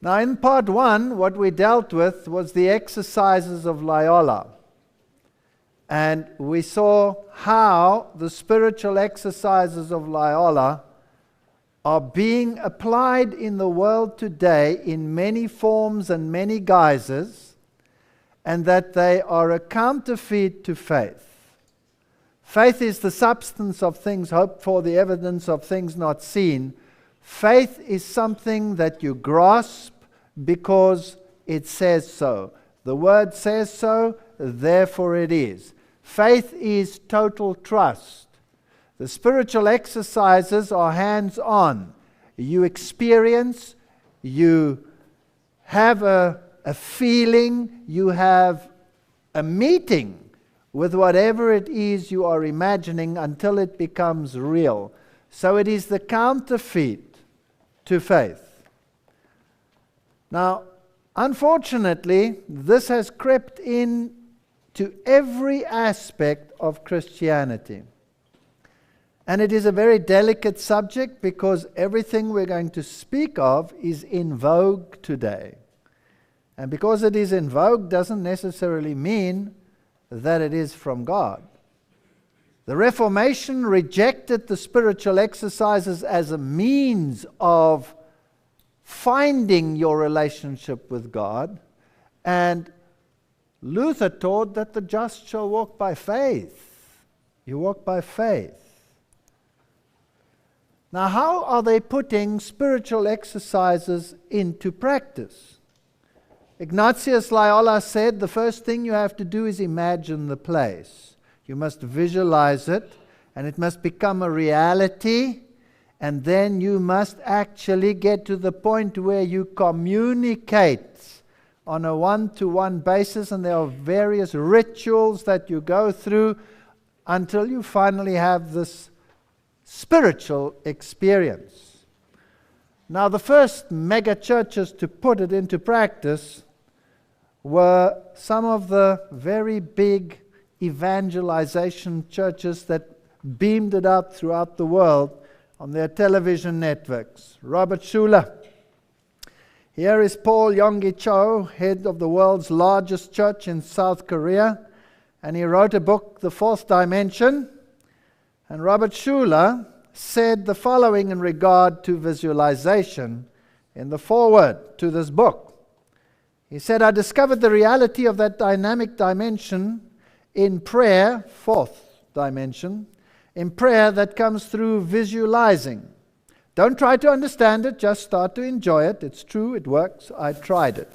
Now, in part one, what we dealt with was the exercises of Loyola. And we saw how the spiritual exercises of Loyola are being applied in the world today in many forms and many guises, and that they are a counterfeit to faith. Faith is the substance of things hoped for, the evidence of things not seen. Faith is something that you grasp because it says so. The word says so, therefore it is. Faith is total trust. The spiritual exercises are hands-on. You experience, you have a feeling, you have a meeting with whatever it is you are imagining until it becomes real. So it is the counterfeit to faith. Now, unfortunately, this has crept in to every aspect of Christianity. And it is a very delicate subject because everything we're going to speak of is in vogue today. And because it is in vogue doesn't necessarily mean that it is from God. The Reformation rejected the spiritual exercises as a means of finding your relationship with God, and Luther taught that the just shall walk by faith. You walk by faith. Now, how are they putting spiritual exercises into practice? Ignatius Loyola said the first thing you have to do is imagine the place. You must visualize it, and it must become a reality, and then you must actually get to the point where you communicate on a one-to-one basis, and there are various rituals that you go through until you finally have this spiritual experience. Now, the first mega churches to put it into practice were some of the very big evangelization churches that beamed it out throughout the world on their television networks. Robert Schuller. Here is Paul Yonggi Cho, head of the world's largest church in South Korea, and he wrote a book, The Fourth Dimension. And Robert Schuller said the following in regard to visualization in the foreword to this book. He said, I discovered the reality of that dynamic dimension in prayer, fourth dimension, in prayer that comes through visualizing. Don't try to understand it, just start to enjoy it. It's true, it works, I tried it.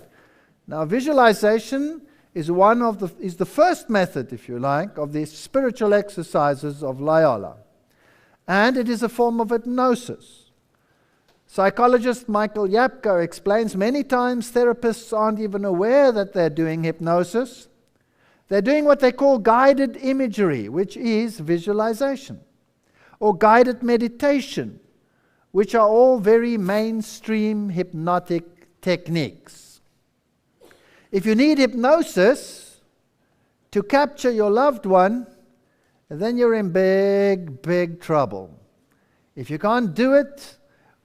Now, visualization is the first method, if you like, of the spiritual exercises of Loyola. And it is a form of hypnosis. Psychologist Michael Yapko explains many times therapists aren't even aware that they're doing hypnosis. They're doing what they call guided imagery, which is visualization, or guided meditation, which are all very mainstream hypnotic techniques. If you need hypnosis to capture your loved one, then you're in big, big trouble. If you can't do it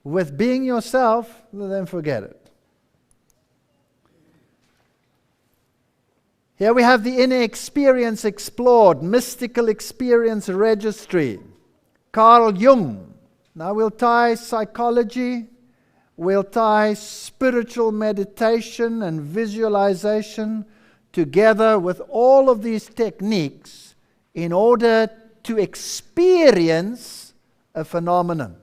with being yourself, then forget it. Here we have the inner experience explored, mystical experience registry. Carl Jung. Now we'll tie psychology, we'll tie spiritual meditation and visualization together with all of these techniques in order to experience a phenomenon.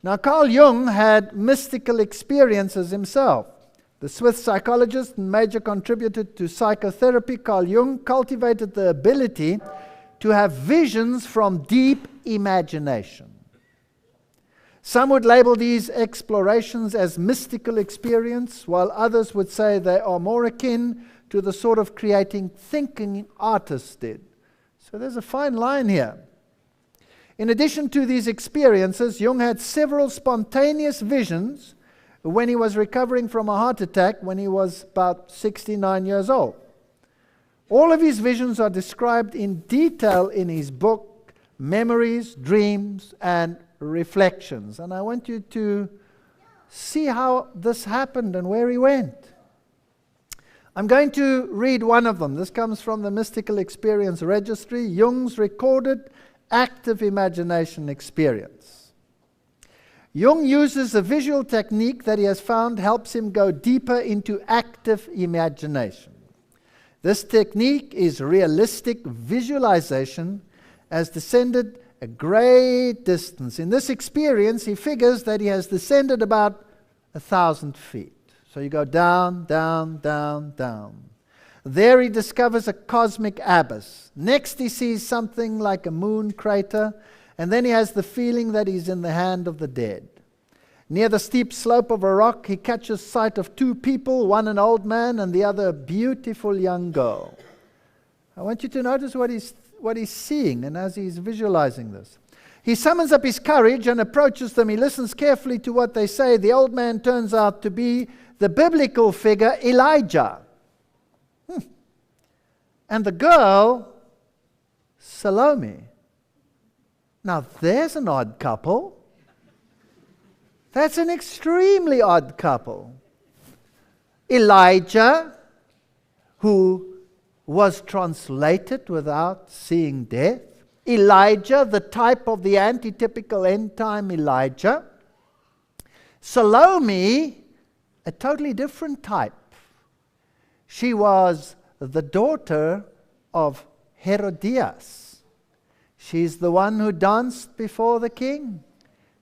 Now, Carl Jung had mystical experiences himself. The Swiss psychologist and major contributor to psychotherapy, Carl Jung, cultivated the ability to have visions from deep imagination. Some would label these explorations as mystical experience, while others would say they are more akin to the sort of creating thinking artists did. So there's a fine line here. In addition to these experiences, Jung had several spontaneous visions when he was recovering from a heart attack when he was about 69 years old. All of his visions are described in detail in his book, Memories, Dreams, and Reflections. And I want you to see how this happened and where he went. I'm going to read one of them. This comes from the Mystical Experience Registry, Jung's recorded active imagination experience. Jung uses a visual technique that he has found helps him go deeper into active imagination. This technique is realistic visualization as descended a great distance. In this experience, he figures that he has descended about 1,000 feet. So you go down, down, down, down. There he discovers a cosmic abyss. Next he sees something like a moon crater, and then he has the feeling that he's in the hand of the dead. Near the steep slope of a rock, he catches sight of two people, one an old man and the other a beautiful young girl. I want you to notice what he's seeing, and as he's visualizing this. He summons up his courage and approaches them. He listens carefully to what they say. The old man turns out to be the biblical figure Elijah. And the girl, Salome. Now there's an odd couple. That's an extremely odd couple. Elijah, who was translated without seeing death. Elijah, the type of the antitypical end-time Elijah. Salome, a totally different type. She was the daughter of Herodias. She's the one who danced before the king.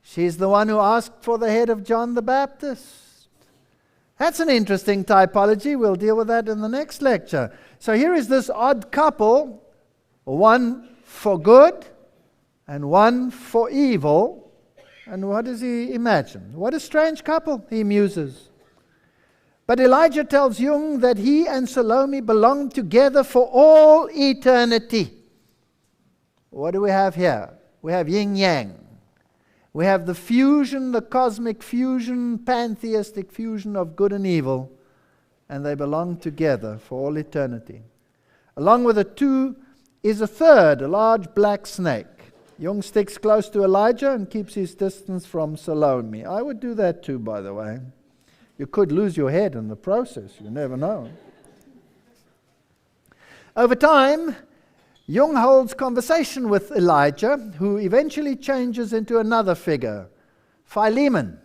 She's the one who asked for the head of John the Baptist. That's an interesting typology. We'll deal with that in the next lecture. So here is this odd couple, one for good and one for evil. And what does he imagine? What a strange couple, he muses. But Elijah tells Jung that he and Salome belong together for all eternity. What do we have here? We have yin-yang. We have the fusion, the cosmic fusion, pantheistic fusion of good and evil, and they belong together for all eternity. Along with the two is a third, a large black snake. Jung sticks close to Elijah and keeps his distance from Salome. I would do that too, by the way. You could lose your head in the process, you never know. Over time, Jung holds conversation with Elijah, who eventually changes into another figure, Philemon.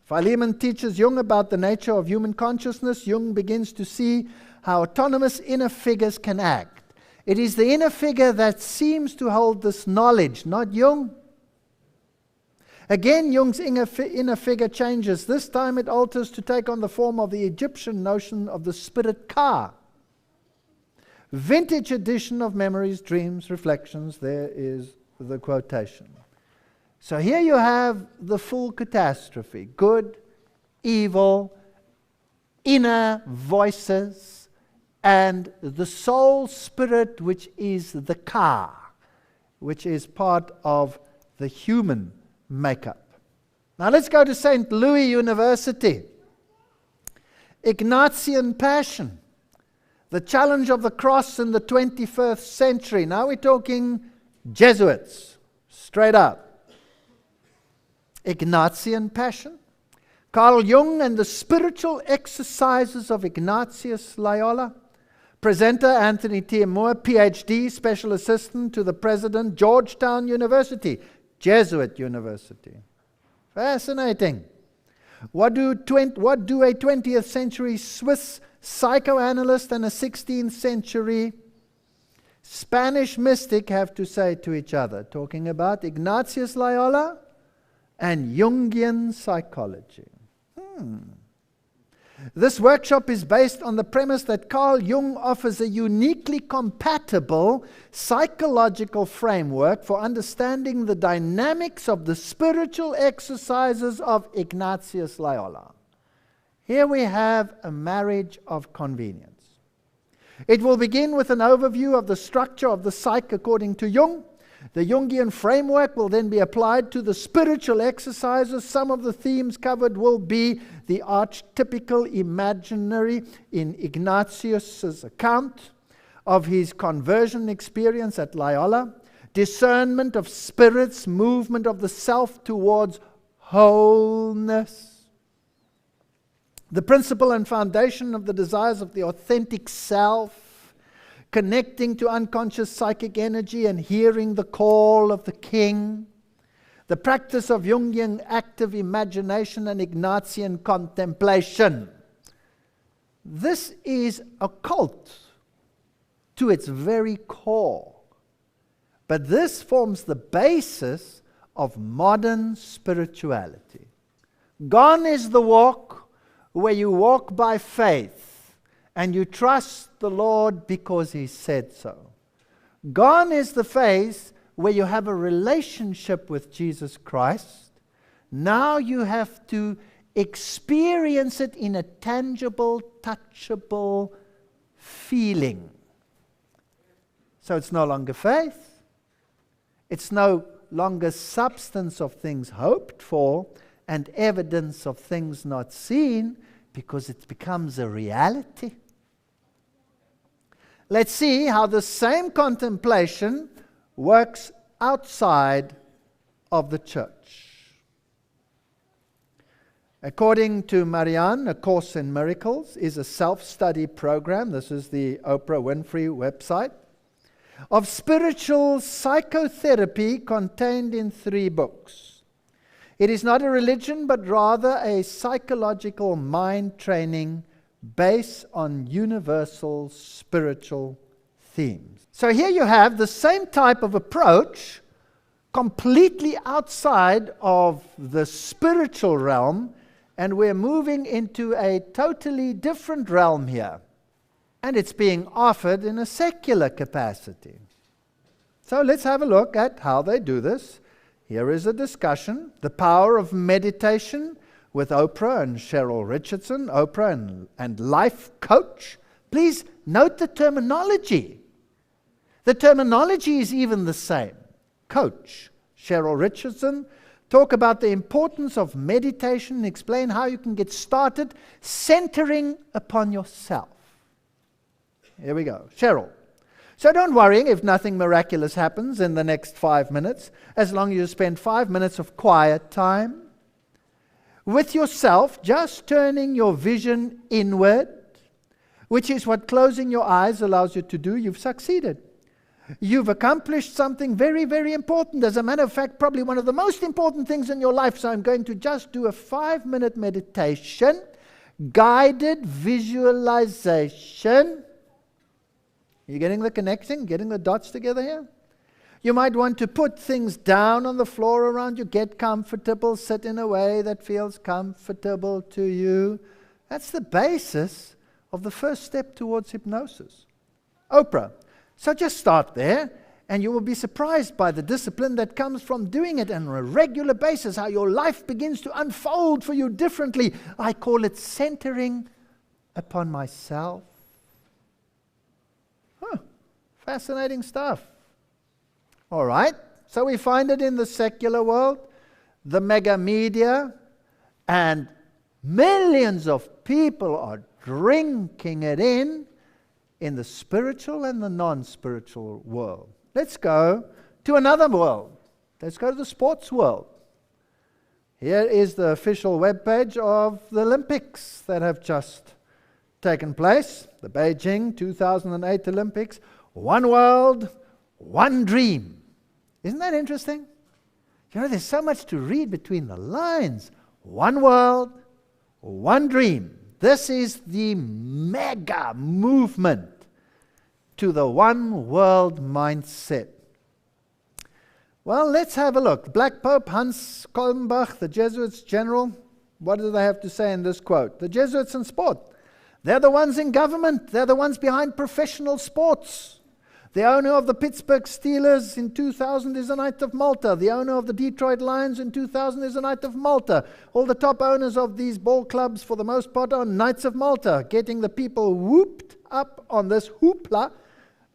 Philemon teaches Jung about the nature of human consciousness. Jung begins to see how autonomous inner figures can act. It is the inner figure that seems to hold this knowledge, not Jung. Again, Jung's inner figure changes. This time it alters to take on the form of the Egyptian notion of the spirit Ka. Vintage edition of Memories, Dreams, Reflections. There is the quotation. So here you have the full catastrophe. Good, evil, inner voices, and the soul spirit, which is the Ka, which is part of the human makeup. Now let's go to St. Louis University. Ignatian Passion. The challenge of the cross in the 21st century. Now we're talking Jesuits, straight up. Ignatian Passion. Carl Jung and the Spiritual Exercises of Ignatius Loyola. Presenter Anthony T. Moore, PhD, Special Assistant to the President, Georgetown University, Jesuit University. Fascinating. What do a 20th century Swiss psychoanalyst and a 16th century Spanish mystic have to say to each other, talking about Ignatius Loyola and Jungian psychology? This workshop is based on the premise that Carl Jung offers a uniquely compatible psychological framework for understanding the dynamics of the spiritual exercises of Ignatius Loyola. Here we have a marriage of convenience. It will begin with an overview of the structure of the psyche according to Jung. The Jungian framework will then be applied to the spiritual exercises. Some of the themes covered will be the archetypical imaginary in Ignatius's account of his conversion experience at Loyola, discernment of spirits, movement of the self towards wholeness, The principle and foundation of the desires of the authentic self, connecting to unconscious psychic energy and hearing the call of the king. The practice of Jungian active imagination and Ignatian contemplation. This is occult to its very core. But this forms the basis of modern spirituality. Gone is the walk where you walk by faith and you trust the Lord because He said so. Gone is the faith where you have a relationship with Jesus Christ. Now you have to experience it in a tangible, touchable feeling. So it's no longer faith. It's no longer substance of things hoped for and evidence of things not seen, because it becomes a reality. Let's see how the same contemplation works outside of the church. According to Marianne, A Course in Miracles is a self-study program. This is the Oprah Winfrey website. Of spiritual psychotherapy contained in 3 books. It is not a religion, but rather a psychological mind training based on universal spiritual themes. So here you have the same type of approach, completely outside of the spiritual realm, and we're moving into a totally different realm here. And it's being offered in a secular capacity. So let's have a look at how they do this. Here is a discussion. The Power of Meditation with Oprah and Cheryl Richardson. Oprah and life coach. Please note the terminology. The terminology is even the same. Coach, Cheryl Richardson, talk about the importance of meditation and explain how you can get started centering upon yourself. Here we go. Cheryl. So don't worry if nothing miraculous happens in the next 5 minutes, as long as you spend 5 minutes of quiet time with yourself, just turning your vision inward, which is what closing your eyes allows you to do. You've succeeded. You've accomplished something very, very important. As a matter of fact, probably one of the most important things in your life. So I'm going to just do a 5-minute meditation, guided visualization. You getting the connecting, getting the dots together here? You might want to put things down on the floor around you, get comfortable, sit in a way that feels comfortable to you. That's the basis of the first step towards hypnosis. Oprah. So just start there, and you will be surprised by the discipline that comes from doing it on a regular basis, how your life begins to unfold for you differently. I call it centering upon myself. Fascinating stuff. All right, so we find it in the secular world, the mega media, and millions of people are drinking it in the spiritual and the non-spiritual world. Let's go to another world. Let's go to the sports world. Here is the official webpage of the Olympics that have just taken place, the Beijing 2008 Olympics. One world, one dream. Isn't that interesting? You know, there's so much to read between the lines. One world, one dream. This is the mega movement to the one world mindset. Well, let's have a look. Black Pope Hans Kolmbach, the Jesuits general, what do they have to say in this quote? The Jesuits in sport. They're the ones in government. They're the ones behind professional sports. The owner of the Pittsburgh Steelers in 2000 is a Knight of Malta. The owner of the Detroit Lions in 2000 is a Knight of Malta. All the top owners of these ball clubs, for the most part, are Knights of Malta, getting the people whooped up on this hoopla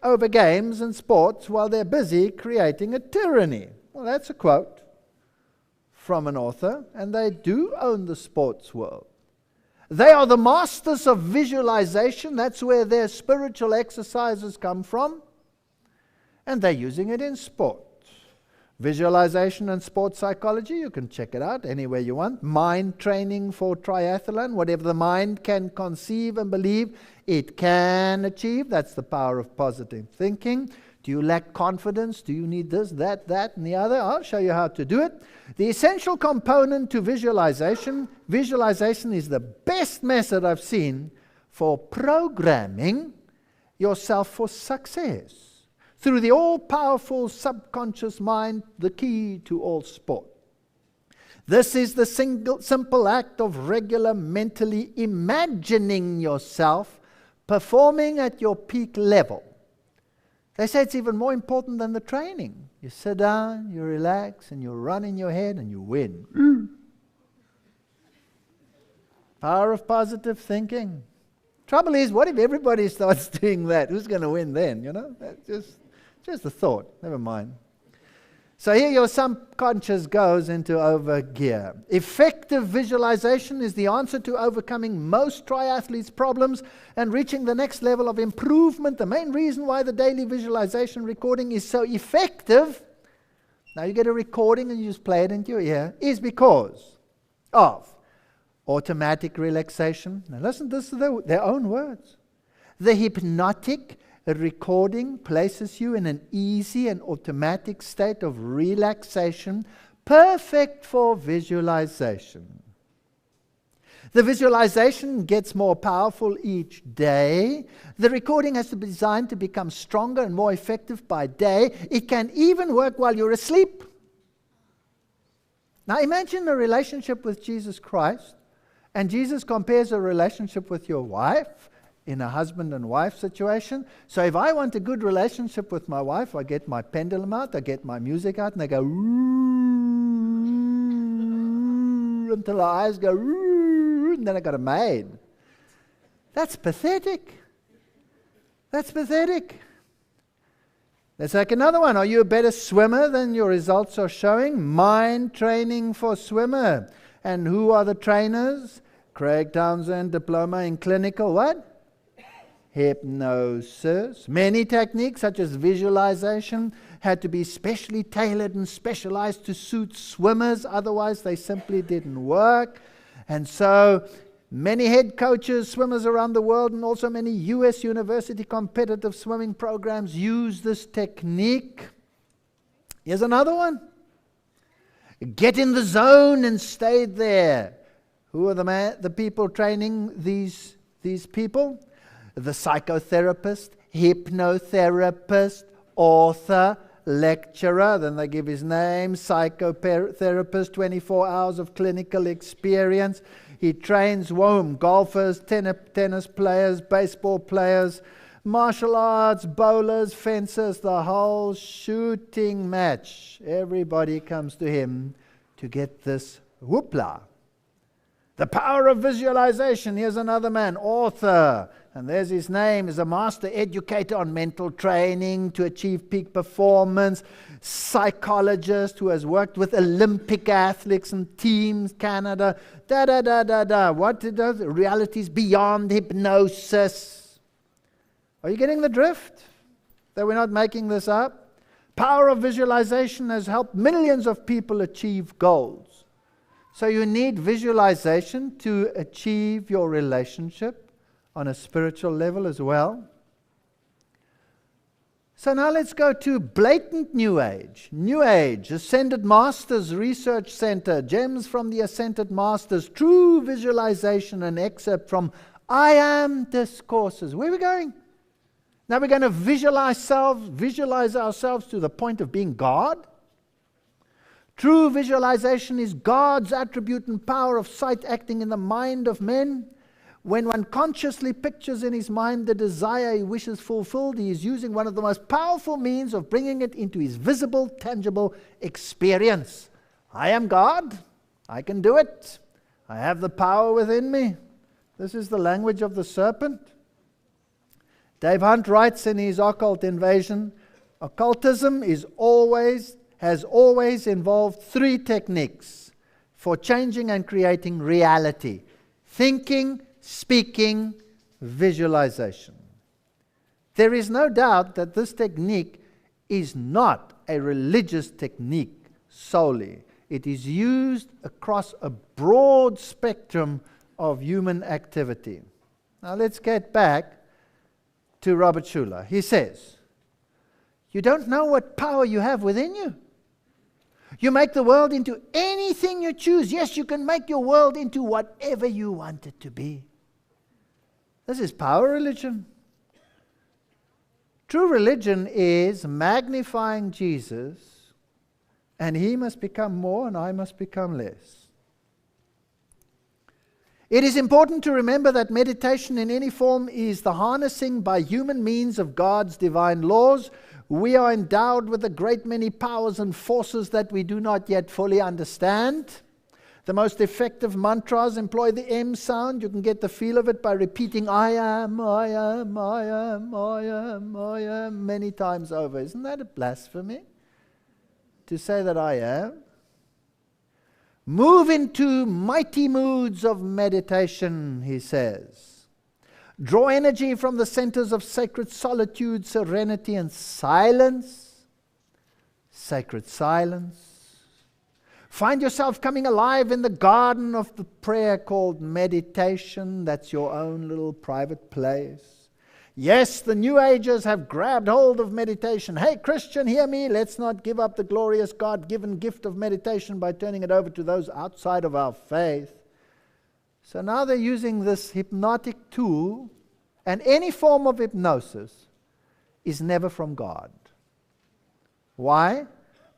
over games and sports while they're busy creating a tyranny. Well, that's a quote from an author, and they do own the sports world. They are the masters of visualization. That's where their spiritual exercises come from. And they're using it in sport. Visualization and sports psychology, you can check it out anywhere you want. Mind training for triathlon, whatever the mind can conceive and believe, it can achieve. That's the power of positive thinking. Do you lack confidence? Do you need this, that, and the other? I'll show you how to do it. The essential component to visualization is the best method I've seen for programming yourself for success. Through the all-powerful subconscious mind, the key to all sport. This is the simple act of regular mentally imagining yourself performing at your peak level. They say it's even more important than the training. You sit down, you relax, and you run in your head, and you win. Power of positive thinking. Trouble is, what if everybody starts doing that? Who's going to win then? You know, that's just a thought. Never mind. So here your subconscious goes into overgear. Effective visualization is the answer to overcoming most triathletes' problems and reaching the next level of improvement. The main reason why the daily visualization recording is so effective, now you get a recording and you just play it into your ear, is because of automatic relaxation. Now listen, this is their own words. The hypnotic recording places you in an easy and automatic state of relaxation, perfect for visualization. The visualization gets more powerful each day. The recording has to be designed to become stronger and more effective by day. It can even work while you're asleep. Now imagine a relationship with Jesus Christ, and Jesus compares a relationship with your wife in a husband and wife situation. So if I want a good relationship with my wife, I get my pendulum out, I get my music out, and I go until her eyes go, and then I got a maid. That's pathetic. That's pathetic. Let's take another one. Are you a better swimmer than your results are showing? Mind training for swimmer. And who are the trainers? Craig Townsend, diploma in clinical what? Hypnosis. Many techniques such as visualization had to be specially tailored and specialized to suit swimmers, otherwise they simply didn't work. And so many head coaches, swimmers around the world, and also many US university competitive swimming programs use this technique. Here's another one. Get in the zone and stay there. Who are the people training these people? The psychotherapist, hypnotherapist, author, lecturer, then they give his name, psychotherapist, 24 hours of clinical experience. He trains golfers, tennis players, baseball players, martial arts, bowlers, fencers, the whole shooting match. Everybody comes to him to get this whoopla. The power of visualization. Here's another man, author. And there's his name, is a master educator on mental training to achieve peak performance, psychologist who has worked with Olympic athletes and teams, Canada, What it does? Realities beyond hypnosis. Are you getting the drift? That we're not making this up? Power of visualization has helped millions of people achieve goals. So you need visualization to achieve your relationship on a spiritual level as well. So now let's go to blatant New Age. New Age, Ascended Masters Research Center, gems from the Ascended Masters, true visualization, an excerpt from I Am Discourses. Where are we going? Now we're going to visualize ourselves to the point of being God. True visualization is God's attribute and power of sight acting in the mind of men. When one consciously pictures in his mind the desire he wishes fulfilled, he is using one of the most powerful means of bringing it into his visible, tangible experience. I am God. I can do it. I have the power within me. This is the language of the serpent. Dave Hunt writes in his Occult Invasion, occultism has always involved three techniques for changing and creating reality: thinking, speaking, visualization. There is no doubt that this technique is not a religious technique solely. It is used across a broad spectrum of human activity. Now let's get back to Robert Schuller. He says, you don't know what power you have within you. You make the world into anything you choose. Yes, you can make your world into whatever you want it to be. This is power religion. True religion is magnifying Jesus, and he must become more and I must become less. It is important to remember that meditation in any form is the harnessing by human means of God's divine laws. We are endowed with a great many powers and forces that we do not yet fully understand. The most effective mantras employ the M sound. You can get the feel of it by repeating I am, I am, I am, I am, I am many times over. Isn't that a blasphemy? To say that I am? Move into mighty moods of meditation, he says. Draw energy from the centers of sacred solitude, serenity, and silence. Sacred silence. Find yourself coming alive in the garden of the prayer called meditation. That's your own little private place. Yes, the New Agers have grabbed hold of meditation. Hey, Christian, hear me. Let's not give up the glorious God-given gift of meditation by turning it over to those outside of our faith. So now they're using this hypnotic tool, and any form of hypnosis is never from God. Why?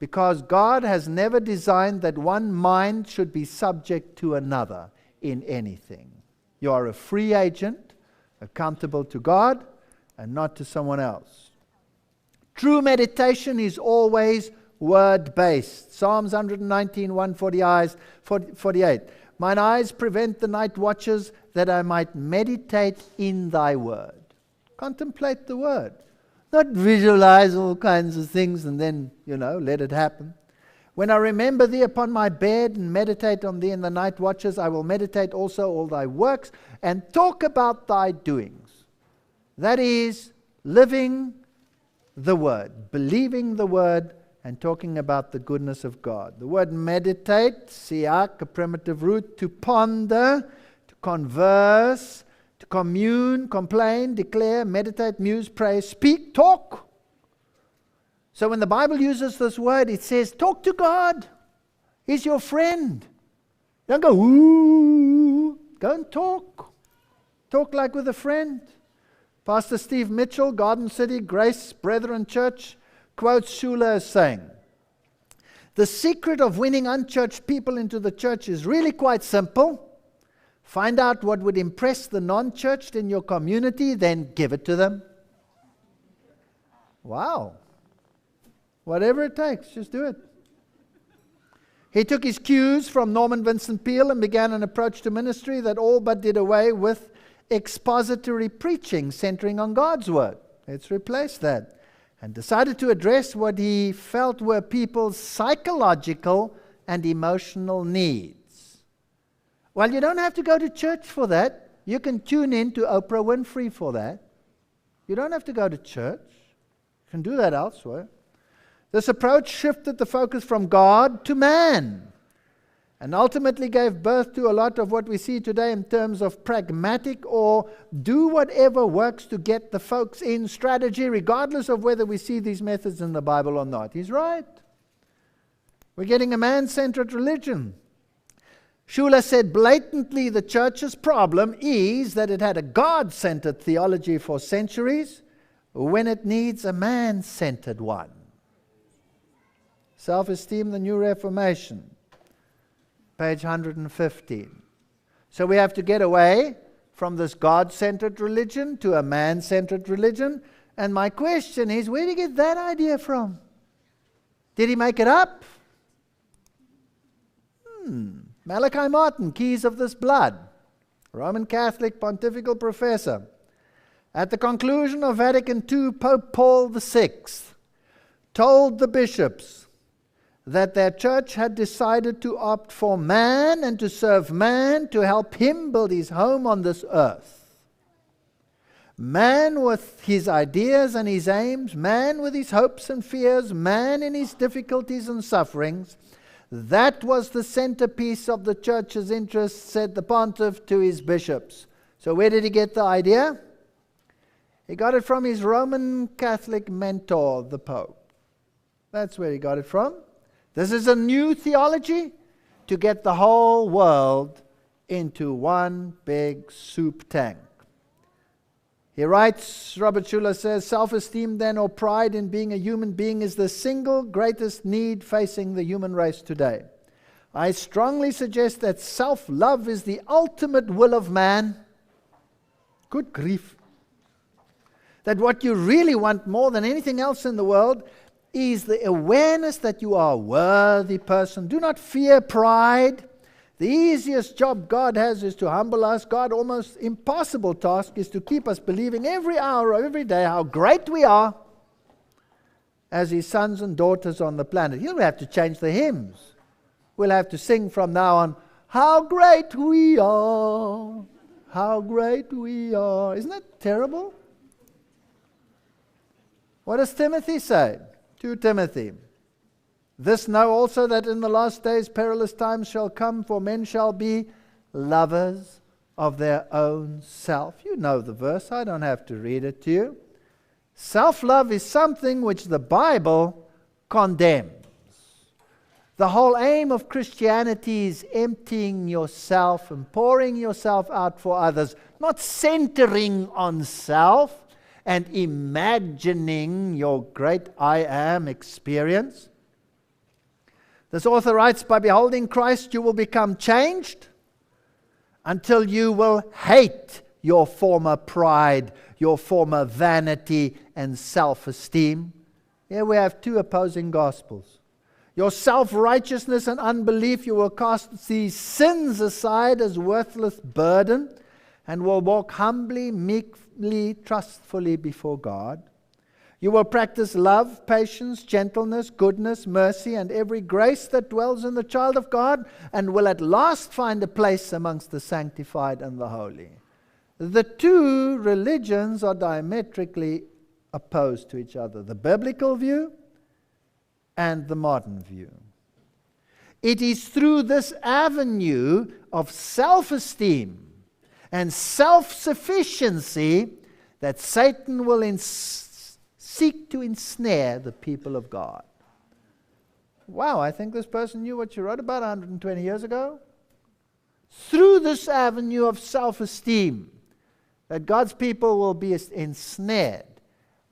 Because God has never designed that one mind should be subject to another in anything. You are a free agent, accountable to God and not to someone else. True meditation is always word-based. Psalms 119, 148. Mine eyes prevent the night watches that I might meditate in thy word. Contemplate the word. Not visualize all kinds of things and then, let it happen. When I remember thee upon my bed and meditate on thee in the night watches, I will meditate also all thy works and talk about thy doings. That is, living the word, believing the word, and talking about the goodness of God. The word meditate, siak, a primitive root, to ponder, to converse, to commune, complain, declare, meditate, muse, pray, speak, talk. So when the Bible uses this word, it says, talk to God. He's your friend. Don't go, ooh. Go and talk. Talk like with a friend. Pastor Steve Mitchell, Garden City Grace Brethren Church, quotes Schuller as saying, the secret of winning unchurched people into the church is really quite simple. Find out what would impress the non-churched in your community, then give it to them. Wow. Whatever it takes, just do it. He took his cues from Norman Vincent Peale and began an approach to ministry that all but did away with expository preaching centering on God's word. Let's replace that. And decided to address what he felt were people's psychological and emotional needs. Well, you don't have to go to church for that. You can tune in to Oprah Winfrey for that. You don't have to go to church. You can do that elsewhere. This approach shifted the focus from God to man and ultimately gave birth to a lot of what we see today in terms of pragmatic or do whatever works to get the folks in strategy, regardless of whether we see these methods in the Bible or not. He's right. We're getting a man-centered religion. Schuller said blatantly the church's problem is that it had a God-centered theology for centuries when it needs a man-centered one. Self-Esteem, the New Reformation, page 115. So we have to get away from this God-centered religion to a man-centered religion. And my question is, where did he get that idea from? Did he make it up? Malachi Martin, Keys of This Blood, Roman Catholic pontifical professor. At the conclusion of Vatican II, Pope Paul VI told the bishops that their church had decided to opt for man and to serve man to help him build his home on this earth. Man with his ideas and his aims, man with his hopes and fears, man in his difficulties and sufferings. That was the centerpiece of the church's interests, said the pontiff to his bishops. So where did he get the idea? He got it from his Roman Catholic mentor, the Pope. That's where he got it from. This is a new theology to get the whole world into one big soup tank. He writes, Robert Schuller says, self-esteem then, or pride in being a human being, is the single greatest need facing the human race today. I strongly suggest that self-love is the ultimate will of man. Good grief. That what you really want more than anything else in the world is the awareness that you are a worthy person. Do not fear pride. The easiest job God has is to humble us. God's almost impossible task is to keep us believing every hour of every day how great we are as His sons and daughters on the planet. He'll have to change the hymns. We'll have to sing from now on, how great we are, how great we are. Isn't that terrible? What does Timothy say? 2 Timothy. This know also that in the last days perilous times shall come, for men shall be lovers of their own self. You know the verse, I don't have to read it to you. Self-love is something which the Bible condemns. The whole aim of Christianity is emptying yourself and pouring yourself out for others, not centering on self and imagining your great I am experience. This author writes, by beholding Christ you will become changed until you will hate your former pride, your former vanity and self-esteem. Here we have two opposing gospels. Your self-righteousness and unbelief, you will cast these sins aside as worthless burden and will walk humbly, meekly, trustfully before God. You will practice love, patience, gentleness, goodness, mercy, and every grace that dwells in the child of God, and will at last find a place amongst the sanctified and the holy. The two religions are diametrically opposed to each other, the biblical view and the modern view. It is through this avenue of self-esteem and self-sufficiency that Satan will seek to ensnare the people of God. Wow, I think this person knew what you wrote about 120 years ago. Through this avenue of self-esteem, that God's people will be ensnared.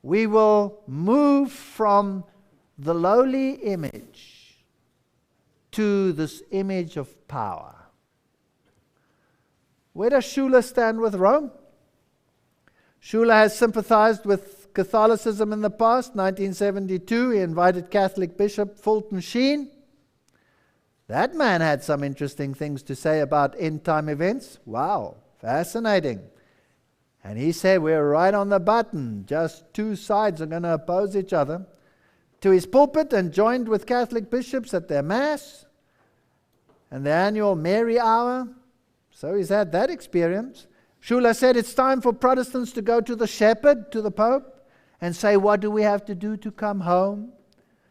We will move from the lowly image to this image of power. Where does Schuller stand with Rome? Schuller has sympathized with Catholicism in the past. 1972, he invited Catholic Bishop Fulton Sheen. That man had some interesting things to say about end-time events. Wow, fascinating. And he said, we're right on the button. Just two sides are going to oppose each other. To his pulpit and joined with Catholic bishops at their Mass and the annual Mary Hour. So he's had that experience. Schuller said it's time for Protestants to go to the shepherd, to the Pope, and say, what do we have to do to come home?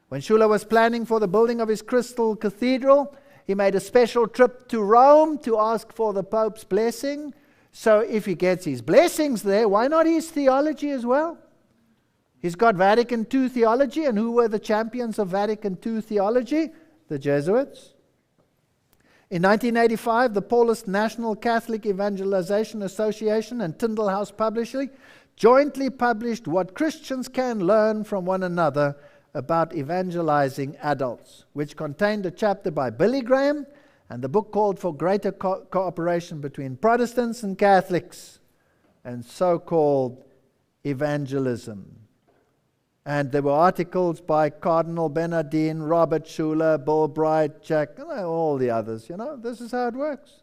When Schuller was planning for the building of his Crystal Cathedral, he made a special trip to Rome to ask for the Pope's blessing. So if he gets his blessings there, why not his theology as well? He's got Vatican II theology, and who were the champions of Vatican II theology? The Jesuits. In 1985, the Paulist National Catholic Evangelization Association and Tyndale House Publishing jointly published What Christians Can Learn from One Another About Evangelizing Adults, which contained a chapter by Billy Graham, and the book called for greater cooperation between Protestants and Catholics and so-called evangelism. And there were articles by Cardinal Bernardin, Robert Schuller, Bill Bright, Jack, all the others. This is how it works.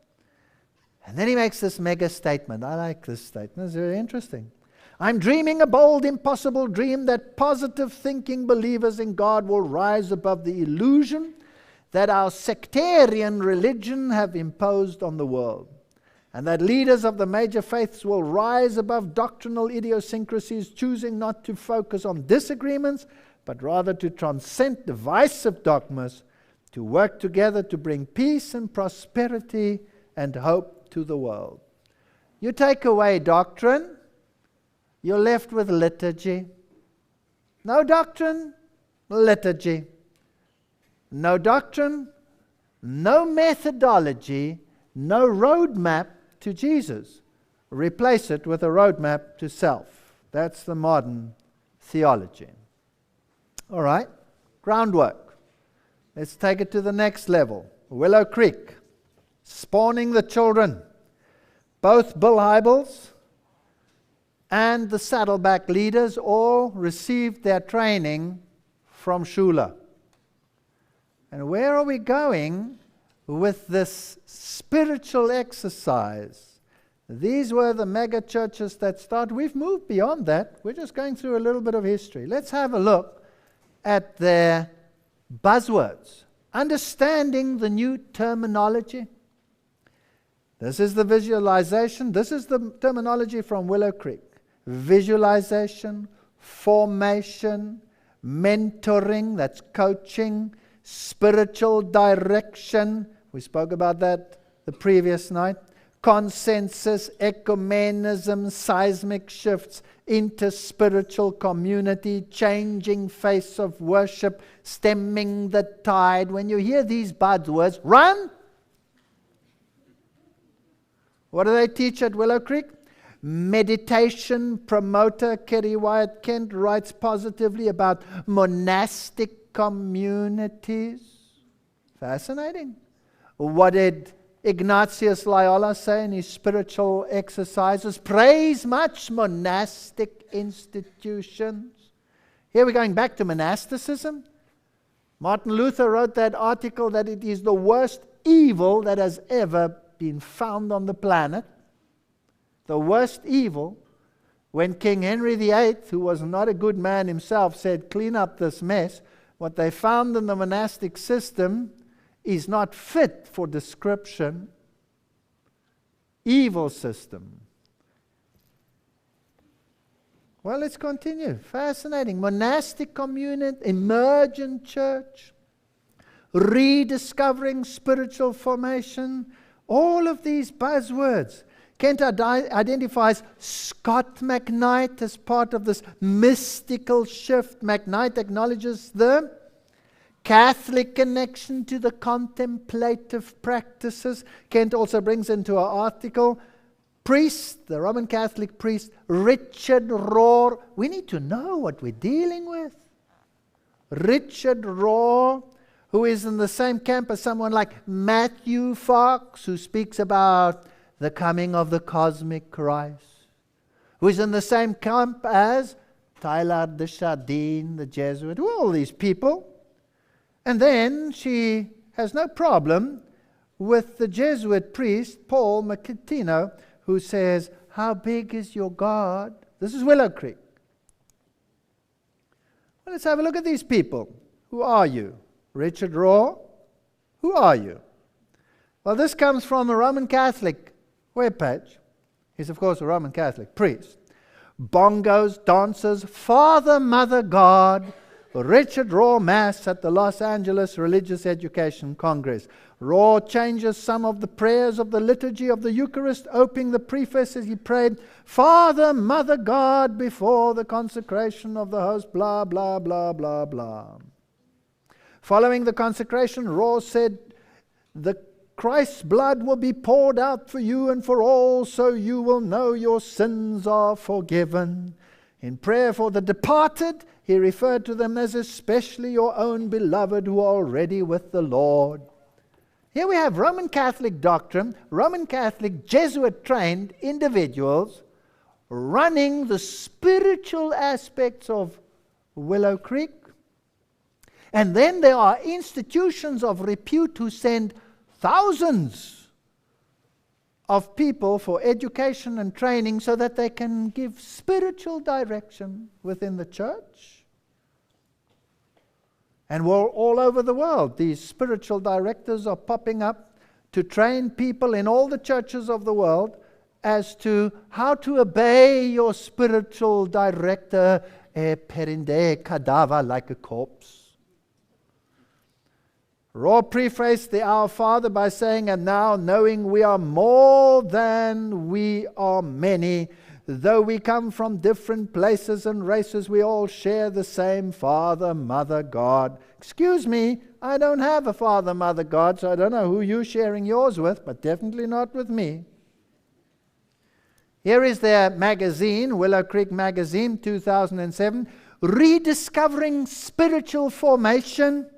And then he makes this mega statement. I like this statement. It's very interesting. I'm dreaming a bold, impossible dream that positive thinking believers in God will rise above the illusion that our sectarian religion have imposed on the world. and that leaders of the major faiths will rise above doctrinal idiosyncrasies, choosing not to focus on disagreements, but rather to transcend divisive dogmas, to work together to bring peace and prosperity and hope to the world. You take away doctrine, you're left with liturgy. No doctrine, liturgy. No doctrine, no methodology, no roadmap to Jesus. Replace it with a roadmap to self. That's the modern theology. All right, groundwork. Let's take it to the next level. Willow Creek, spawning the children. Both Bill Hybels and the Saddleback leaders all received their training from Shula. And where are we going with this spiritual exercise? These were the mega churches that started. We've moved beyond that. We're just going through a little bit of history. Let's have a look at their buzzwords. Understanding the new terminology. This is the visualization. This is the terminology from Willow Creek. Visualization, formation, mentoring, that's coaching, spiritual direction. We spoke about that the previous night. Consensus, ecumenism, seismic shifts, interspiritual community, changing face of worship, stemming the tide. When you hear these buzzwords, run! What do they teach at Willow Creek? Meditation promoter Kerry Wyatt Kent writes positively about monastic communities. Fascinating. What did Ignatius Loyola say in his spiritual exercises? Praise much monastic institutions. Here we're going back to monasticism. Martin Luther wrote that article that it is the worst evil that has ever been found on the planet. The worst evil. When King Henry VIII, who was not a good man himself, said, clean up this mess, what they found in the monastic system is not fit for description. Evil system. Well, let's continue. Fascinating. Monastic community, emergent church, rediscovering spiritual formation, all of these buzzwords. Kent identifies Scott McKnight as part of this mystical shift. McKnight acknowledges the Catholic connection to the contemplative practices. Kent also brings into our article priest, the Roman Catholic priest, Richard Rohr. We need to know what we're dealing with. Richard Rohr, who is in the same camp as someone like Matthew Fox, who speaks about the coming of the cosmic Christ, who is in the same camp as Teilhard de Chardin, the Jesuit, all these people. And then she has no problem with the Jesuit priest, Paul Macatino, who says, how big is your God? This is Willow Creek. Well, let's have a look at these people. Who are you? Richard Rohr? Who are you? Well, this comes from a Roman Catholic webpage. He's, of course, a Roman Catholic priest. Bongos, dancers, Father, Mother, God. Richard Rohr Mass at the Los Angeles Religious Education Congress. Rohr changes some of the prayers of the liturgy of the Eucharist, opening the preface as he prayed, Father, Mother, God, before the consecration of the host, blah, blah, blah, blah, blah. Following the consecration, Rohr said, the Christ's blood will be poured out for you and for all, so you will know your sins are forgiven. In prayer for the departed, he referred to them as especially your own beloved who are already with the Lord. Here we have Roman Catholic doctrine, Roman Catholic Jesuit-trained individuals running the spiritual aspects of Willow Creek. And then there are institutions of repute who send thousands of people for education and training so that they can give spiritual direction within the church. And all over the world, these spiritual directors are popping up to train people in all the churches of the world as to how to obey your spiritual director, perinde cadaver, like a corpse. Raw prefaced the Our Father by saying, and now knowing we are more than we are many, though we come from different places and races, we all share the same Father, Mother, God. Excuse me, I don't have a Father, Mother, God, so I don't know who you're sharing yours with, but definitely not with me. Here is their magazine, Willow Creek Magazine, 2007, Rediscovering Spiritual Formation.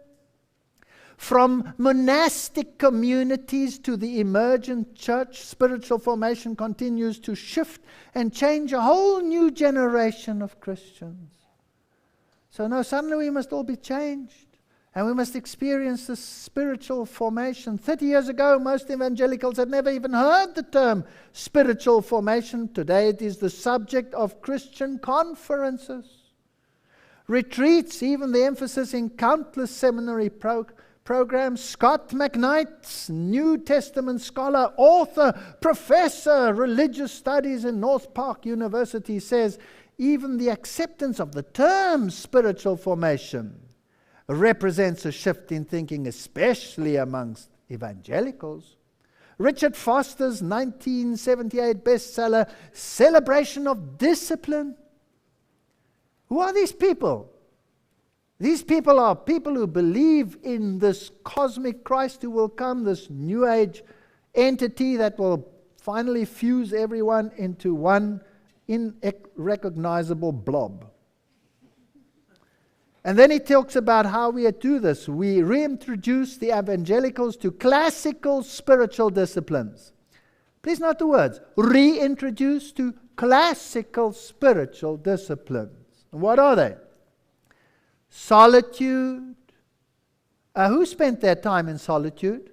From monastic communities to the emergent church, spiritual formation continues to shift and change a whole new generation of Christians. So now suddenly we must all be changed. And we must experience this spiritual formation. 30 years ago, most evangelicals had never even heard the term spiritual formation. Today it is the subject of Christian conferences, retreats, even the emphasis in countless seminary programs. Scott McKnight, New Testament scholar, author, professor, religious studies in North Park University, says even the acceptance of the term spiritual formation represents a shift in thinking, especially amongst evangelicals. Richard Foster's 1978 bestseller, Celebration of Discipline. Who are these people? These people are people who believe in this cosmic Christ who will come, this New Age entity that will finally fuse everyone into one unrecognizable blob. And then he talks about how we do this. We reintroduce the evangelicals to classical spiritual disciplines. Please note the words, reintroduce to classical spiritual disciplines. And what are they? Solitude. Who spent their time in solitude?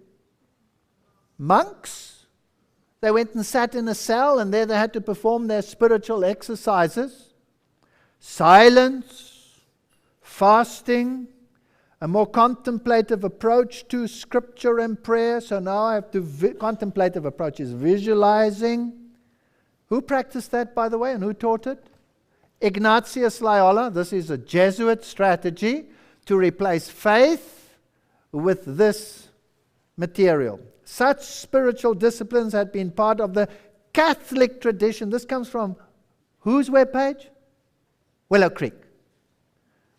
Monks. They went and sat in a cell, and there they had to perform their spiritual exercises. Silence, fasting, a more contemplative approach to scripture and prayer. So now I have to, contemplative approach is visualizing. Who practiced that, by the way, and who taught it? Ignatius Loyola. This is a Jesuit strategy to replace faith with this material. Such spiritual disciplines had been part of the Catholic tradition. This comes from whose webpage? Willow Creek.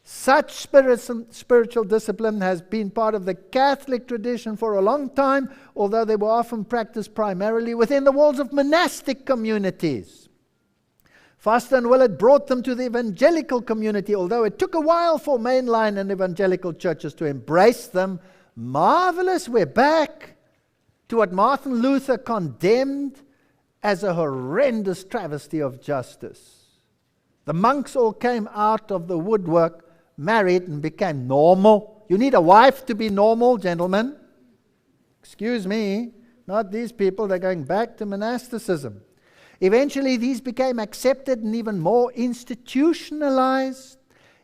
Such spiritual discipline has been part of the Catholic tradition for a long time, although they were often practiced primarily within the walls of monastic communities. Foster and Willett brought them to the evangelical community, although it took a while for mainline and evangelical churches to embrace them. Marvelous, we're back to what Martin Luther condemned as a horrendous travesty of justice. The monks all came out of the woodwork, married, and became normal. You need a wife to be normal, gentlemen. Excuse me, not these people, they're going back to monasticism. Eventually, these became accepted and even more institutionalized.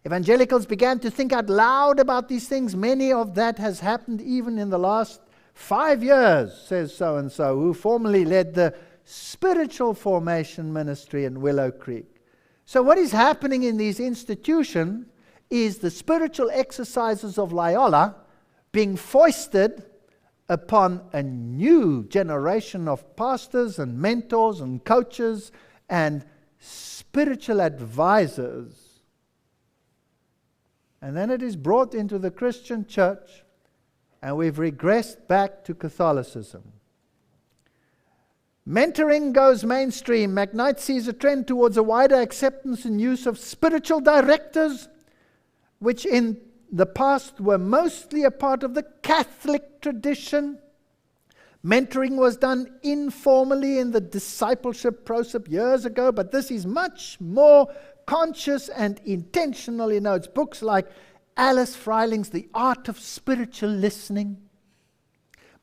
Evangelicals began to think out loud about these things. Many of that has happened even in the last 5 years, says so-and-so, who formerly led the spiritual formation ministry in Willow Creek. So what is happening in these institutions is the spiritual exercises of Loyola being foisted upon a new generation of pastors and mentors and coaches and spiritual advisors. And then it is brought into the Christian church, and we've regressed back to Catholicism. Mentoring goes mainstream. McKnight sees a trend towards a wider acceptance and use of spiritual directors, which in the past were mostly a part of the Catholic tradition. Mentoring was done informally in the discipleship process years ago, but this is much more conscious and intentional. You know, it's books like Alice Freiling's The Art of Spiritual Listening,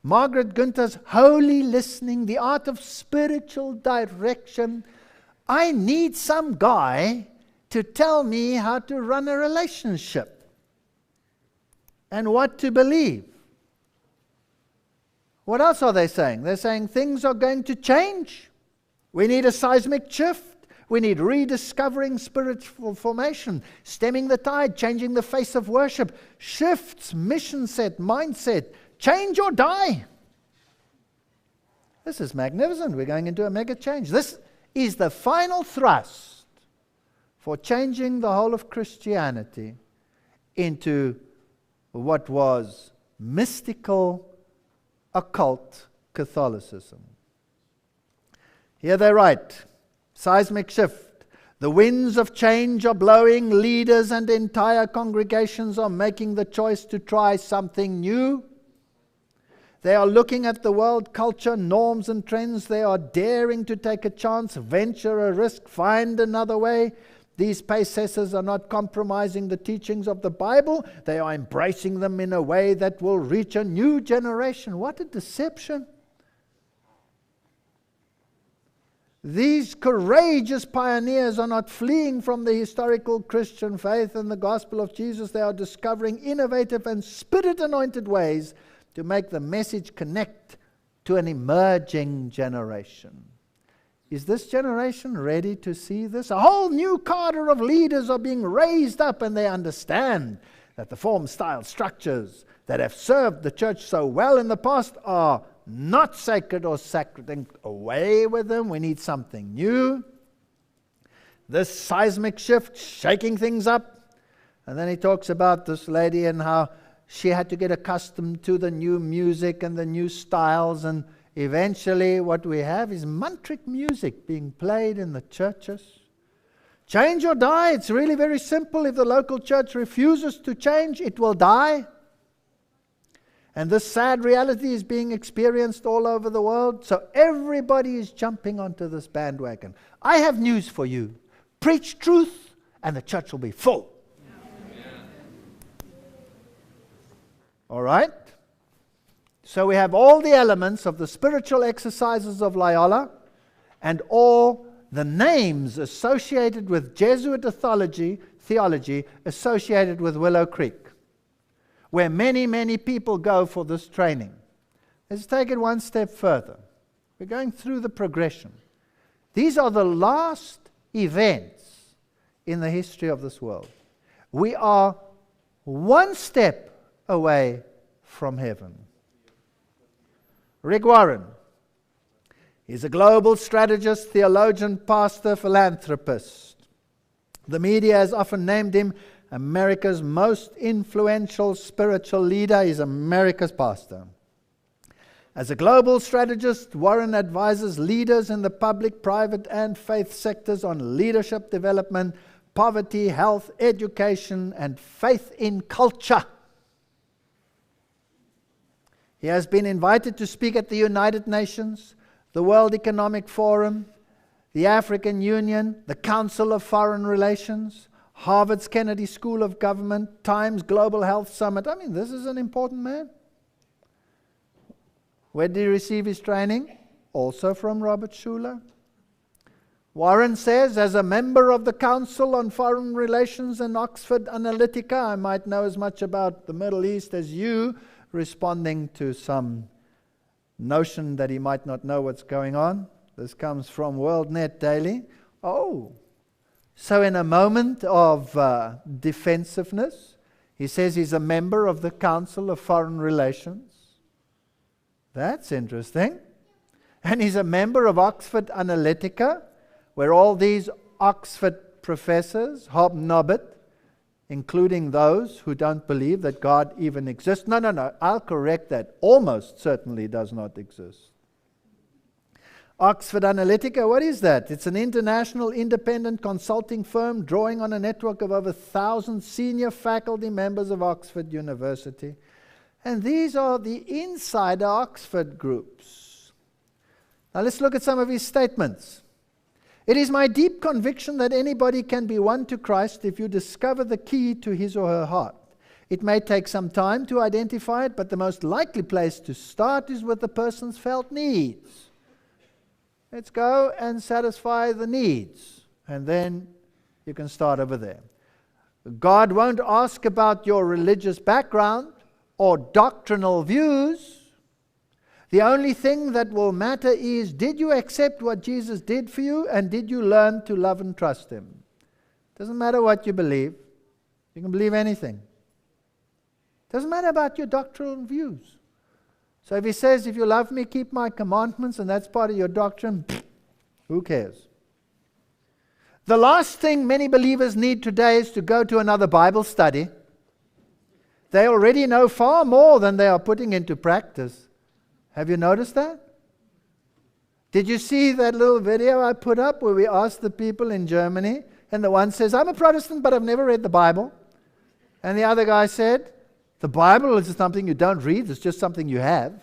Margaret Gunther's Holy Listening, The Art of Spiritual Direction. I need some guy to tell me how to run a relationship and what to believe. What else are they saying? They're saying things are going to change. We need a seismic shift. We need rediscovering spiritual formation, stemming the tide, changing the face of worship, shifts, mission set, mindset, change or die. This is magnificent. We're going into a mega change. This is the final thrust for changing the whole of Christianity into what was mystical, occult Catholicism. Here they write, seismic shift. The winds of change are blowing. Leaders and entire congregations are making the choice to try something new. They are looking at the world culture, norms and trends. They are daring to take a chance, venture a risk, find another way. These pacers are not compromising the teachings of the Bible. They are embracing them in a way that will reach a new generation. What a deception. These courageous pioneers are not fleeing from the historical Christian faith and the gospel of Jesus. They are discovering innovative and spirit-anointed ways to make the message connect to an emerging generation. Is this generation ready to see this? A whole new cadre of leaders are being raised up, and they understand that the form, style, structures that have served the church so well in the past are not sacred or sacred. And away with them. We need something new. This seismic shift, shaking things up. And then he talks about this lady and how she had to get accustomed to the new music and the new styles, and eventually what we have is mantric music being played in the churches. Change or die. It's really very simple. If the local church refuses to change, it will die. And this sad reality is being experienced all over the world. So everybody is jumping onto this bandwagon. I have news for you. Preach truth and the church will be full. All right? So we have all the elements of the spiritual exercises of Loyola and all the names associated with Jesuit theology associated with Willow Creek, where many, many people go for this training. Let's take it one step further. We're going through the progression. These are the last events in the history of this world. We are one step away from heaven. Rick Warren is a global strategist, theologian, pastor, philanthropist. The media has often named him America's most influential spiritual leader. He's America's pastor. As a global strategist, Warren advises leaders in the public, private, and faith sectors on leadership development, poverty, health, education, and faith in culture. He has been invited to speak at the United Nations, the World Economic Forum, the African Union, the Council of Foreign Relations, Harvard's Kennedy School of Government, Times Global Health Summit. I mean, this is an important man. Where did he receive his training? Also from Robert Schuller. Warren says, as a member of the Council on Foreign Relations and Oxford Analytica, I might know as much about the Middle East as you, responding to some notion that he might not know what's going on. This comes from WorldNet Daily. Oh, so in a moment of defensiveness, he says he's a member of the Council of Foreign Relations. That's interesting. And he's a member of Oxford Analytica, where all these Oxford professors hobnob it, including those who don't believe that God even exists. No, I'll correct that. Almost certainly does not exist. Oxford Analytica, what is that? It's an international independent consulting firm drawing on a network of over 1,000 senior faculty members of Oxford University. And these are the insider Oxford groups. Now let's look at some of his statements. It is my deep conviction that anybody can be won to Christ if you discover the key to his or her heart. It may take some time to identify it, but the most likely place to start is with the person's felt needs. Let's go and satisfy the needs, and then you can start over there. God won't ask about your religious background or doctrinal views. The only thing that will matter is, did you accept what Jesus did for you, and did you learn to love and trust Him? Doesn't matter what you believe. You can believe anything. Doesn't matter about your doctrinal views. So if He says, if you love me, keep my commandments, and that's part of your doctrine, who cares? The last thing many believers need today is to go to another Bible study. They already know far more than they are putting into practice. Have you noticed that? Did you see that little video I put up where we asked the people in Germany, and the one says, I'm a Protestant, but I've never read the Bible. And the other guy said, the Bible is something you don't read, it's just something you have.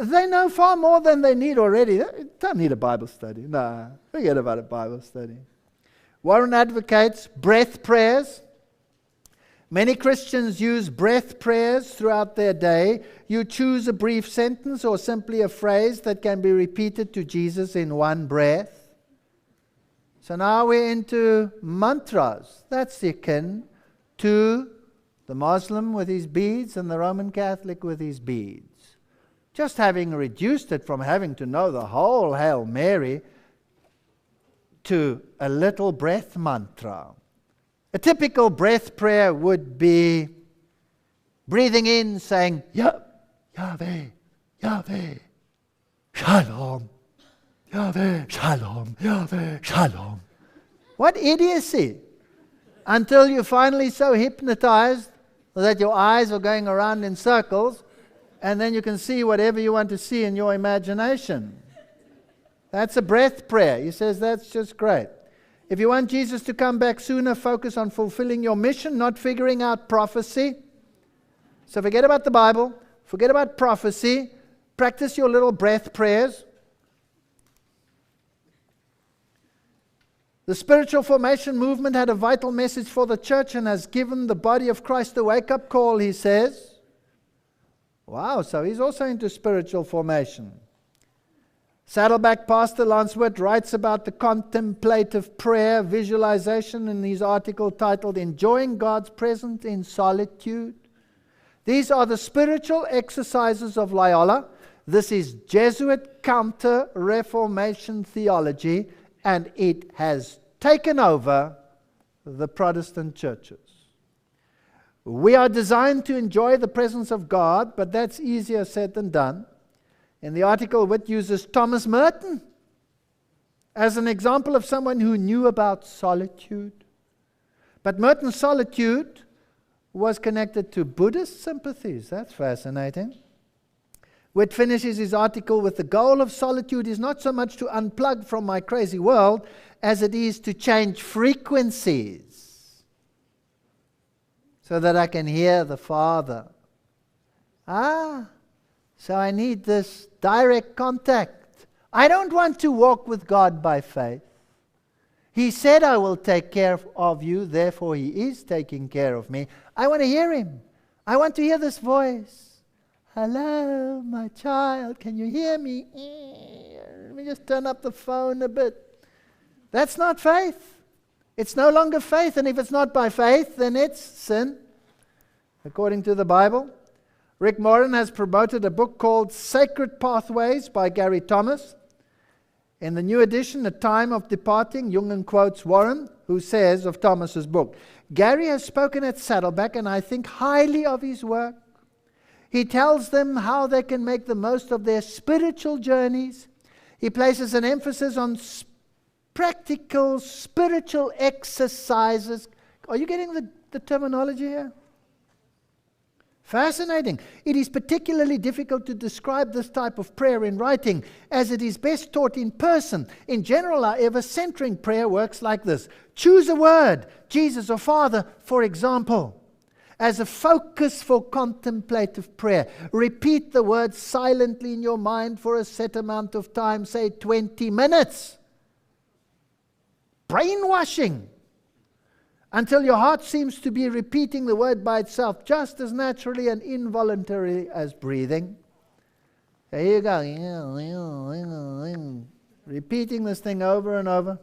They know far more than they need already. They don't need a Bible study. No, forget about a Bible study. Warren advocates breath prayers. Many Christians use breath prayers throughout their day. You choose a brief sentence or simply a phrase that can be repeated to Jesus in one breath. So now we're into mantras. That's akin to the Muslim with his beads and the Roman Catholic with his beads. Just having reduced it from having to know the whole Hail Mary to a little breath mantra. A typical breath prayer would be breathing in, saying, Yahweh, Yahweh, Shalom, Yahweh, Shalom, Yahweh, Shalom. What idiocy! Until you're finally so hypnotized that your eyes are going around in circles, and then you can see whatever you want to see in your imagination. That's a breath prayer. He says that's just great. If you want Jesus to come back sooner, focus on fulfilling your mission, not figuring out prophecy. So forget about the Bible, forget about prophecy, practice your little breath prayers. The spiritual formation movement had a vital message for the church and has given the body of Christ a wake-up call, he says. Wow, so he's also into spiritual formation. Saddleback pastor Lance Witt writes about the contemplative prayer visualization in his article titled Enjoying God's Presence in Solitude. These are the spiritual exercises of Loyola. This is Jesuit counter-Reformation theology, and it has taken over the Protestant churches. We are designed to enjoy the presence of God, but that's easier said than done. In the article, Witt uses Thomas Merton as an example of someone who knew about solitude. But Merton's solitude was connected to Buddhist sympathies. That's fascinating. Witt finishes his article with the goal of solitude is not so much to unplug from my crazy world as it is to change frequencies so that I can hear the Father. So I need this direct contact. I don't want to walk with God by faith. He said, I will take care of you, therefore He is taking care of me. I want to hear Him. I want to hear this voice. Hello, my child, can you hear me? Let me just turn up the phone a bit. That's not faith. It's no longer faith, and if it's not by faith, then it's sin, according to the Bible. Rick Moran has promoted a book called Sacred Pathways by Gary Thomas. In the new edition, A Time of Departing, Jungian quotes Warren, who says of Thomas's book, Gary has spoken at Saddleback, and I think highly of his work. He tells them how they can make the most of their spiritual journeys. He places an emphasis on practical spiritual exercises. Are you getting the terminology here? Fascinating. It is particularly difficult to describe this type of prayer in writing, as it is best taught in person. In general, however, centering prayer works like this. Choose a word, Jesus or Father, for example, as a focus for contemplative prayer. Repeat the word silently in your mind for a set amount of time, say 20 minutes. Brainwashing. Until your heart seems to be repeating the word by itself, just as naturally and involuntarily as breathing. There you go. Repeating this thing over and over.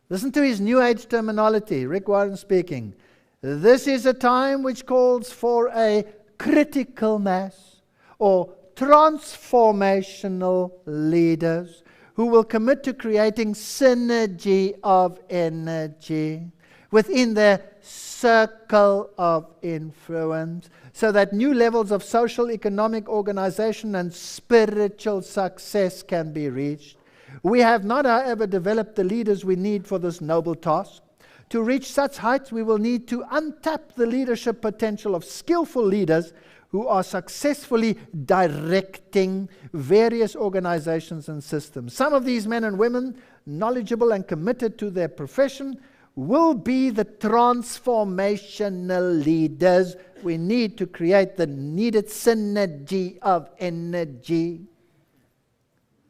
Listen to his New Age terminology. Rick Warren speaking. This is a time which calls for a critical mass, or transformational leaders who will commit to creating synergy of energy within their circle of influence, so that new levels of social, economic, organization, and spiritual success can be reached. We have not, however, developed the leaders we need for this noble task. To reach such heights, we will need to untap the leadership potential of skillful leaders who are successfully directing various organizations and systems. Some of these men and women, knowledgeable and committed to their profession, will be the transformational leaders we need to create the needed synergy of energy.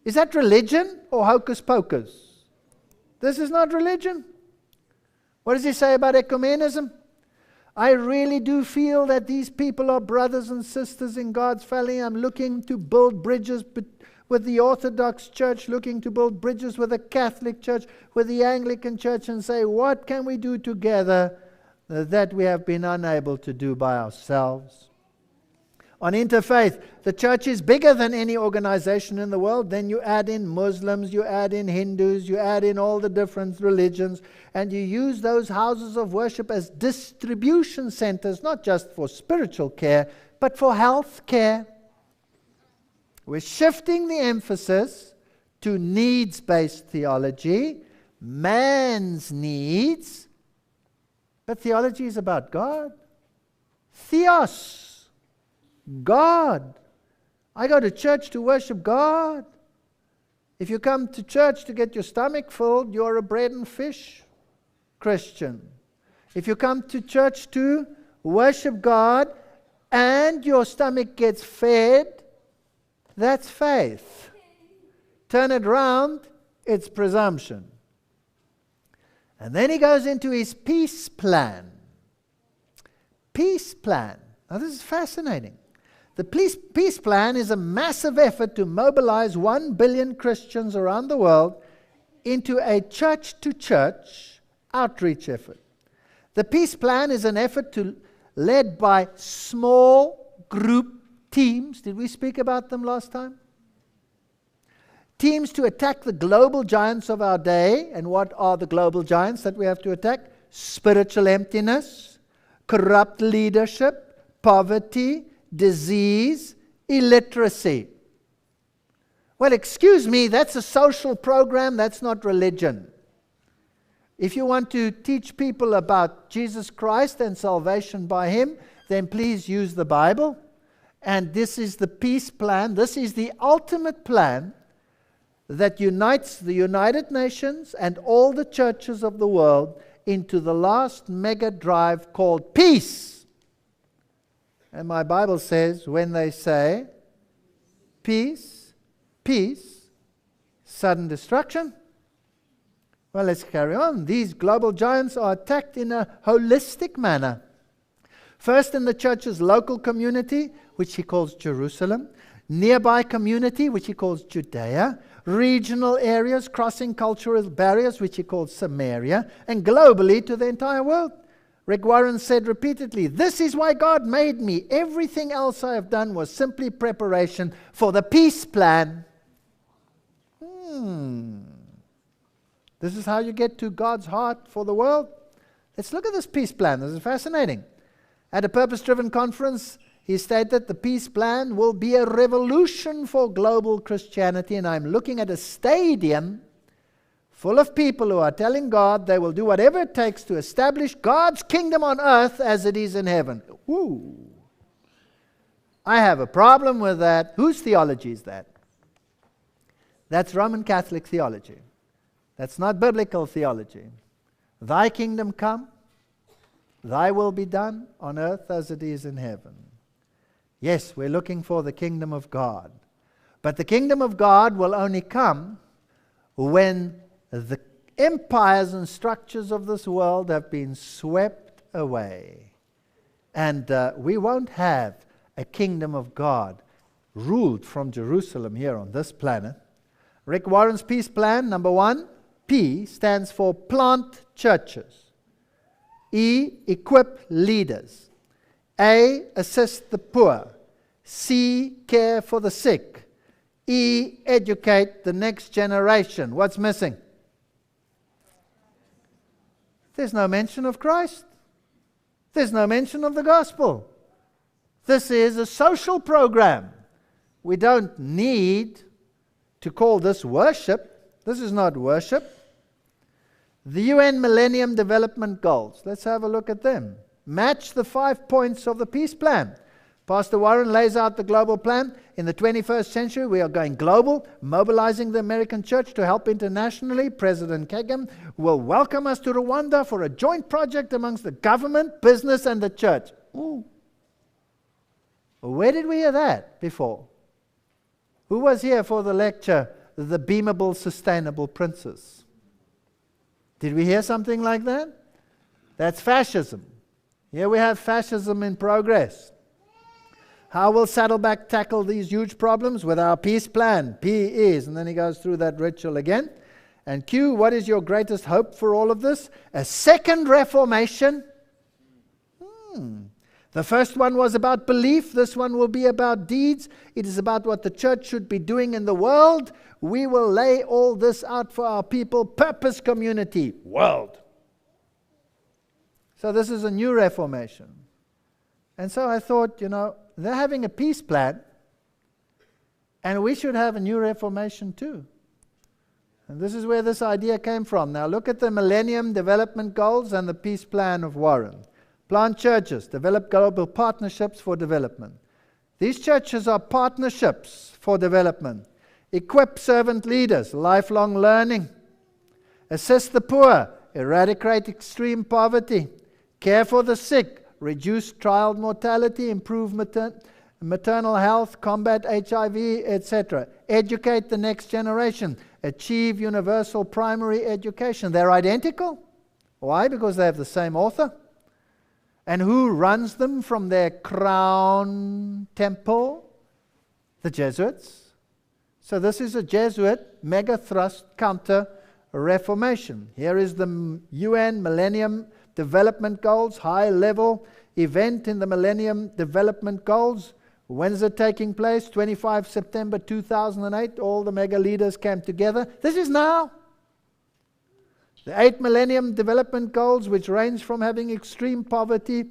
Is that religion or hocus pocus? This is not religion. What does he say about ecumenism? I really do feel that these people are brothers and sisters in God's family. I'm looking to build bridges with the Orthodox Church, looking to build bridges with the Catholic Church, with the Anglican Church, and say, what can we do together that we have been unable to do by ourselves? On interfaith, the church is bigger than any organization in the world. Then you add in Muslims, you add in Hindus, you add in all the different religions, and you use those houses of worship as distribution centers, not just for spiritual care, but for health care. We're shifting the emphasis to needs-based theology, man's needs, but theology is about God. Theos. God. I go to church to worship God. If you come to church to get your stomach filled, you're a bread and fish Christian. If you come to church to worship God and your stomach gets fed, that's faith. Turn it round, it's presumption. And then he goes into his peace plan. Peace plan. Now this is fascinating. The peace plan is a massive effort to mobilize 1 billion Christians around the world into a church-to-church outreach effort. The peace plan is an effort led by small group teams. Did we speak about them last time? Teams to attack the global giants of our day. And what are the global giants that we have to attack? Spiritual emptiness, corrupt leadership, poverty, disease, illiteracy. Well, excuse me, that's a social program, that's not religion. If you want to teach people about Jesus Christ and salvation by Him, then please use the Bible. And this is the peace plan. This is the ultimate plan that unites the United Nations and all the churches of the world into the last mega drive called peace. And my Bible says, when they say, peace, peace, sudden destruction. Well, let's carry on. These global giants are attacked in a holistic manner. First in the church's local community, which he calls Jerusalem. Nearby community, which he calls Judea. Regional areas crossing cultural barriers, which he calls Samaria. And globally to the entire world. Rick Warren said repeatedly, this is why God made me. Everything else I have done was simply preparation for the peace plan. This is how you get to God's heart for the world. Let's look at this peace plan. This is fascinating. At a purpose-driven conference, he stated the peace plan will be a revolution for global Christianity, and I'm looking at a stadium full of people who are telling God they will do whatever it takes to establish God's kingdom on earth as it is in heaven. Woo! I have a problem with that. Whose theology is that? That's Roman Catholic theology. That's not biblical theology. Thy kingdom come, thy will be done on earth as it is in heaven. Yes, we're looking for the kingdom of God. But the kingdom of God will only come when the empires and structures of this world have been swept away. And we won't have a kingdom of God ruled from Jerusalem here on this planet. Rick Warren's peace plan, number 1, P stands for plant churches. E, equip leaders. A, assist the poor. C, care for the sick. E, educate the next generation. What's missing? There's no mention of Christ. There's no mention of the gospel. This is a social program. We don't need to call this worship. This is not worship. The UN Millennium Development Goals. Let's have a look at them. Match the 5 points of the peace plan. Pastor Warren lays out the global plan. In the 21st century, we are going global, mobilizing the American church to help internationally. President Kagame will welcome us to Rwanda for a joint project amongst the government, business, and the church. Ooh. Where did we hear that before? Who was here for the lecture, The Beamable Sustainable Princess? Did we hear something like that? That's fascism. Here we have fascism in progress. How will Saddleback tackle these huge problems? With our peace plan. P is, and then he goes through that ritual again. And Q, what is your greatest hope for all of this? A second Reformation. The first one was about belief. This one will be about deeds. It is about what the church should be doing in the world. We will lay all this out for our people. Purpose, community, world. So this is a new Reformation. And so I thought, they're having a peace plan, and we should have a new Reformation too. And this is where this idea came from. Now look at the Millennium Development Goals and the peace plan of Warren. Plant churches, develop global partnerships for development. These churches are partnerships for development. Equip servant leaders, lifelong learning. Assist the poor, eradicate extreme poverty. Care for the sick, reduce child mortality, improve maternal health, combat HIV, etc. Educate the next generation. Achieve universal primary education. They're identical. Why? Because they have the same author. And who runs them from their crown temple? The Jesuits. So this is a Jesuit mega thrust counter Reformation. Here is the UN Millennium Development Goals, high level event in the Millennium Development Goals. When is it taking place? 25 September 2008. All the mega leaders came together. This is now. The 8 Millennium Development Goals, which range from having extreme poverty,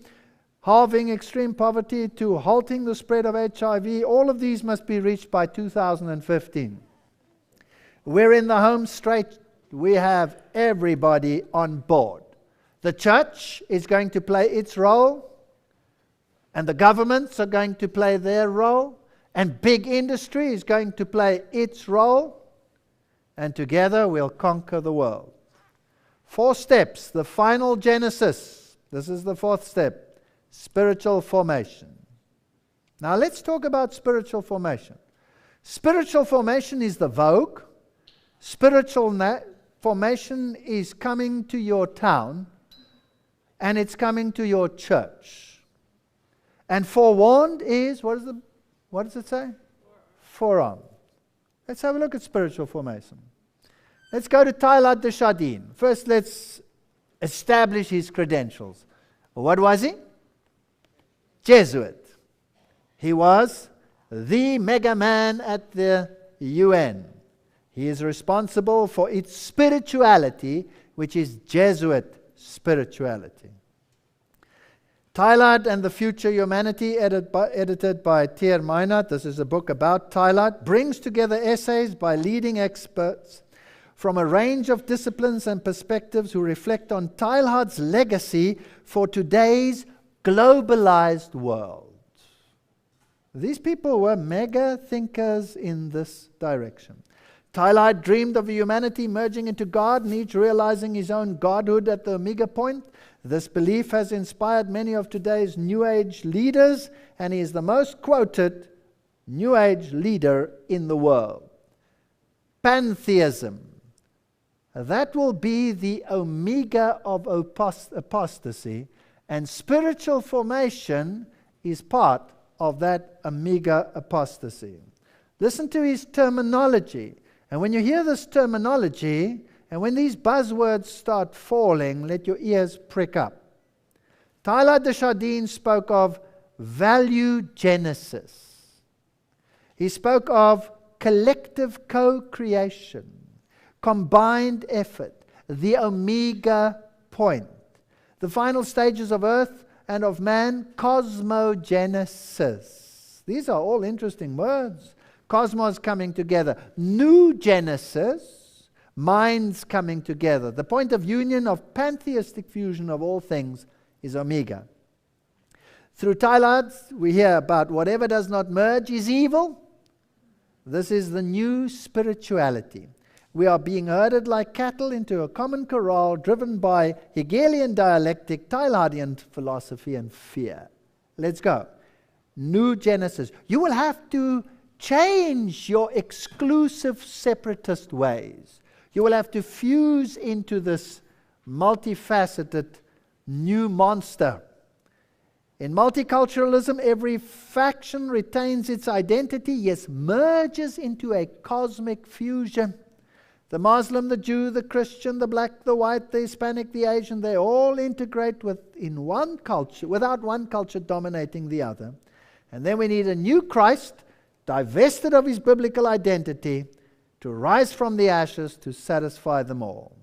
halving extreme poverty, to halting the spread of HIV, all of these must be reached by 2015. We're in the home straight. We have everybody on board. The church is going to play its role, and the governments are going to play their role, and big industry is going to play its role, and together we'll conquer the world. 4 steps, the final Genesis. This is the 4th step, spiritual formation. Now let's talk about spiritual formation. Spiritual formation is the vogue. Spiritual formation is coming to your town, and it's coming to your church. And forewarned is, what does it say? Forearmed. Let's have a look at spiritual formation. Let's go to Tyler de Chardin. First, let's establish his credentials. What was he? Jesuit. He was the mega man at the UN. He is responsible for its spirituality, which is Jesuit spirituality. Tylard and the Future Humanity, edited by Thier Meinert. This is a book about Tylard. Brings together essays by leading experts from a range of disciplines and perspectives who reflect on Tylard's legacy for today's globalized world. These people were mega thinkers in this direction. Tylard dreamed of a humanity merging into God and each realizing his own godhood at the omega point. This belief has inspired many of today's New Age leaders, and he is the most quoted New Age leader in the world. Pantheism. That will be the omega of apostasy, and spiritual formation is part of that omega apostasy. Listen to his terminology. And when you hear this terminology, and when these buzzwords start falling, let your ears prick up. Tyler de Chardin spoke of value genesis. He spoke of collective co-creation, combined effort, the omega point. The final stages of earth and of man, cosmogenesis. These are all interesting words. Cosmos coming together. New Genesis, minds coming together. The point of union of pantheistic fusion of all things is omega. Through Teilhard, we hear about whatever does not merge is evil. This is the new spirituality. We are being herded like cattle into a common corral, driven by Hegelian dialectic, Teilhardian philosophy, and fear. Let's go. New Genesis. You will have to change your exclusive separatist ways. You will have to fuse into this multifaceted new monster. In multiculturalism, every faction retains its identity, yes, merges into a cosmic fusion. The Muslim, the Jew, the Christian, the black, the white, the Hispanic, the Asian, they all integrate within one culture, without one culture dominating the other. And then we need a new Christ, divested of his biblical identity, to rise from the ashes to satisfy them all.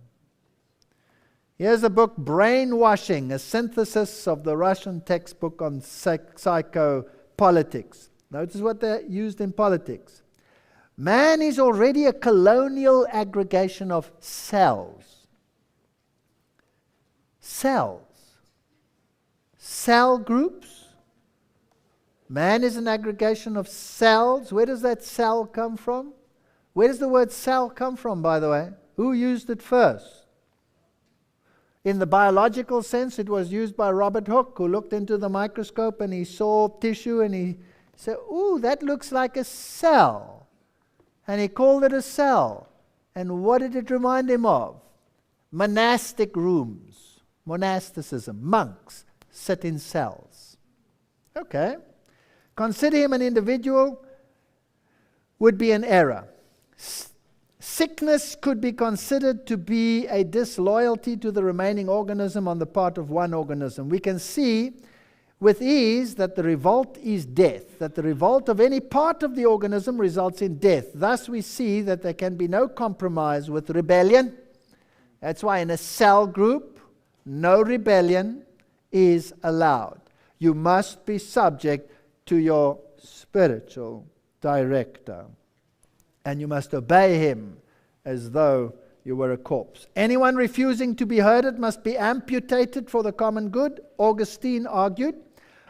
Here's the book Brainwashing, a synthesis of the Russian textbook on psychopolitics. Notice what they used in politics. Man is already a colonial aggregation of cells. Cells. Cell groups. Man is an aggregation of cells. Where does that cell come from? Where does the word cell come from, by the way? Who used it first? In the biological sense, it was used by Robert Hooke, who looked into the microscope and he saw tissue and he said, ooh, that looks like a cell. And he called it a cell. And what did it remind him of? Monastic rooms. Monasticism. Monks sit in cells. Okay. Consider him an individual would be an error. Sickness could be considered to be a disloyalty to the remaining organism on the part of one organism. We can see with ease that the revolt is death, that the revolt of any part of the organism results in death. Thus we see that there can be no compromise with rebellion. That's why in a cell group, no rebellion is allowed. You must be subject to your spiritual director. And you must obey him as though you were a corpse. Anyone refusing to be herded must be amputated for the common good, Augustine argued.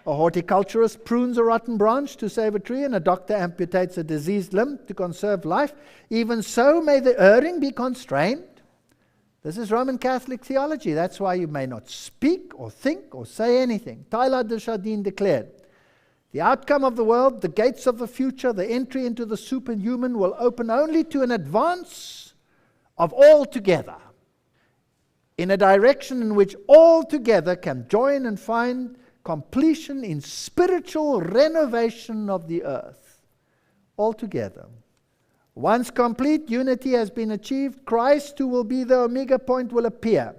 A horticulturist prunes a rotten branch to save a tree, and a doctor amputates a diseased limb to conserve life. Even so may the erring be constrained. This is Roman Catholic theology. That's why you may not speak or think or say anything. Teilhard de Chardin declared, the outcome of the world, the gates of the future, the entry into the superhuman will open only to an advance of all together, in a direction in which all together can join and find completion in spiritual renovation of the earth. All together. Once complete unity has been achieved, Christ, who will be the omega point, will appear.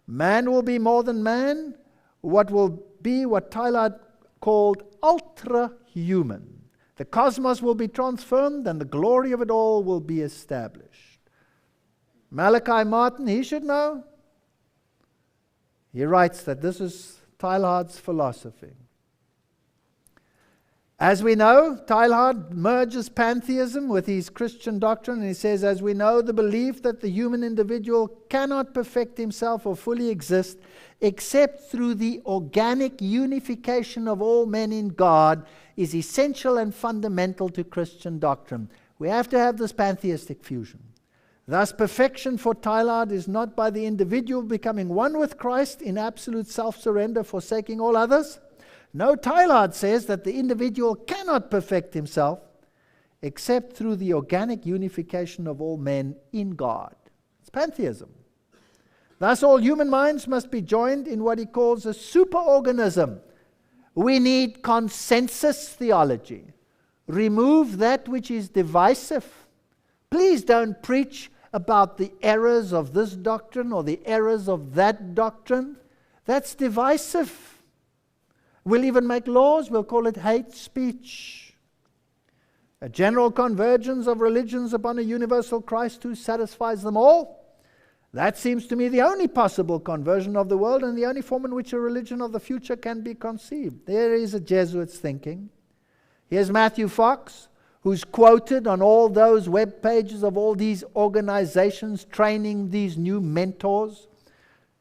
Man will be more than man, what will be what Teilhard called ultra-human. The cosmos will be transformed and the glory of it all will be established. Malachi Martin, he should know. He writes that this is Teilhard's philosophy. As we know, Teilhard merges pantheism with his Christian doctrine, and he says, as we know, the belief that the human individual cannot perfect himself or fully exist except through the organic unification of all men in God is essential and fundamental to Christian doctrine. We have to have this pantheistic fusion. Thus, perfection for Teilhard is not by the individual becoming one with Christ in absolute self-surrender, forsaking all others. No, Teilhard says that the individual cannot perfect himself except through the organic unification of all men in God. It's pantheism. Thus, all human minds must be joined in what he calls a superorganism. We need consensus theology. Remove that which is divisive. Please don't preach about the errors of this doctrine or the errors of that doctrine. That's divisive. We'll even make laws. We'll call it hate speech. A general convergence of religions upon a universal Christ who satisfies them all. That seems to me the only possible conversion of the world and the only form in which a religion of the future can be conceived. There is a Jesuits thinking. Here's Matthew Fox, who's quoted on all those web pages of all these organizations training these new mentors.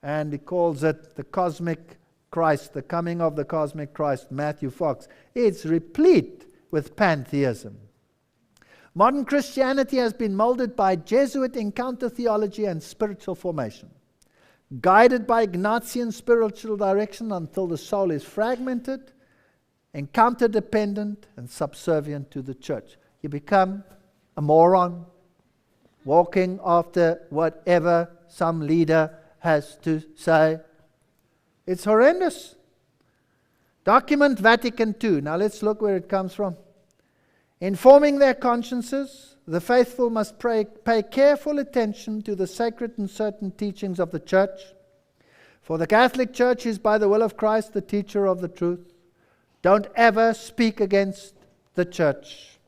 And he calls it the cosmic Christ, the coming of the cosmic Christ, Matthew Fox. It's replete with pantheism. Modern Christianity has been molded by Jesuit encounter theology and spiritual formation, guided by Ignatian spiritual direction until the soul is fragmented, encounter dependent, and subservient to the church. You become a moron, walking after whatever some leader has to say. It's horrendous. Document Vatican II. Now let's look where it comes from. Informing their consciences, the faithful must pay careful attention to the sacred and certain teachings of the Church. For the Catholic Church is by the will of Christ the teacher of the truth. Don't ever speak against the Church.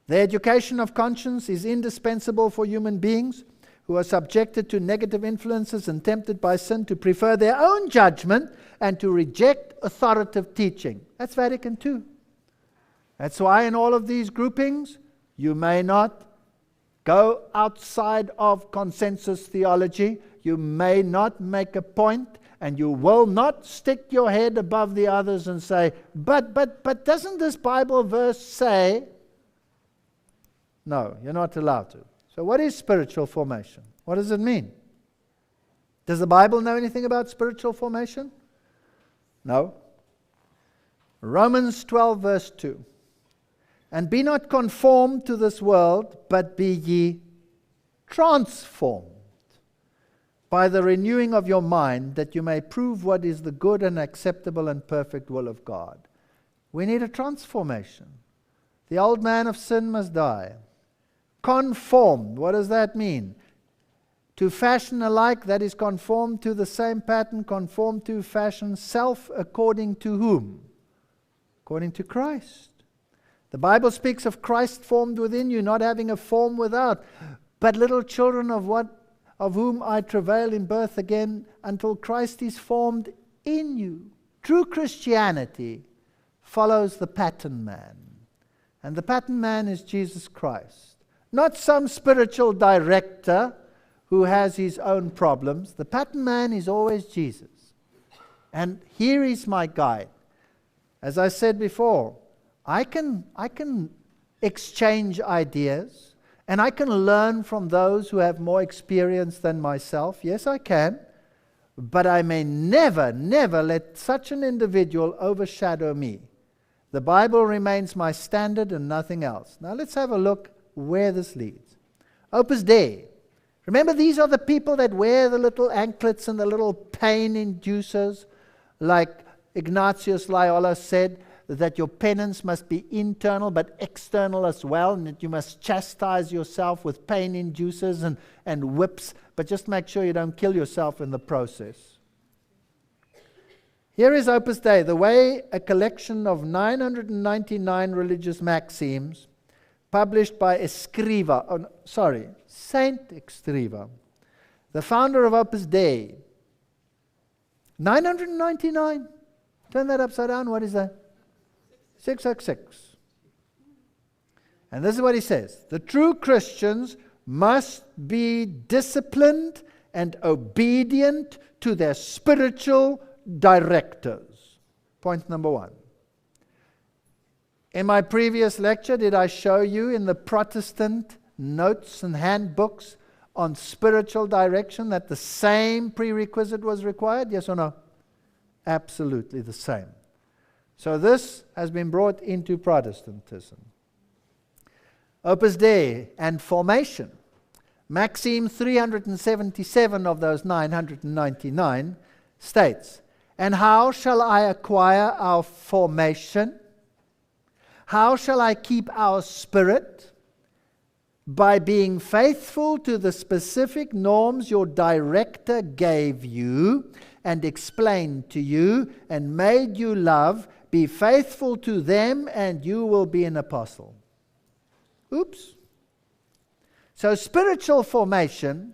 The education of conscience is indispensable for human beings who are subjected to negative influences and tempted by sin to prefer their own judgment and to reject authoritative teaching. That's Vatican II. That's why in all of these groupings, you may not go outside of consensus theology. You may not make a point, and you will not stick your head above the others and say, but doesn't this Bible verse say? No, you're not allowed to. So what is spiritual formation? What does it mean? Does the Bible know anything about spiritual formation? No. Romans 12 verse 2. And be not conformed to this world, but be ye transformed by the renewing of your mind, that you may prove what is the good and acceptable and perfect will of God. We need a transformation. The old man of sin must die. Conformed, what does that mean? To fashion alike, that is conformed to the same pattern, conformed to fashion, self according to whom? According to Christ. The Bible speaks of Christ formed within you, not having a form without. But little children of whom I travail in birth again, until Christ is formed in you. True Christianity follows the pattern man. And the pattern man is Jesus Christ. Not some spiritual director who has his own problems. The pattern man is always Jesus. And here is my guide. As I said before, I can exchange ideas, and I can learn from those who have more experience than myself. Yes, I can. But I may never let such an individual overshadow me. The Bible remains my standard and nothing else. Now let's have a look where this leads. Opus Dei. Remember, these are the people that wear the little anklets and the little pain inducers, like Ignatius Loyola said, that your penance must be internal but external as well, and that you must chastise yourself with pain inducers and whips, but just make sure you don't kill yourself in the process. Here is Opus Dei, the way, a collection of 999 religious maxims published by Saint Escriva, the founder of Opus Dei. 999. Turn that upside down. What is that? 666. And this is what he says. The true Christians must be disciplined and obedient to their spiritual directors. Point number one. In my previous lecture, did I show you in the Protestant notes and handbooks on spiritual direction that the same prerequisite was required? Yes or no? Absolutely the same. So this has been brought into Protestantism. Opus Dei and formation. Maxim 377 of those 999 states, and how shall I acquire our formation? How shall I keep our spirit? By being faithful to the specific norms your director gave you and explained to you and made you love. Be faithful to them and you will be an apostle. Oops. So spiritual formation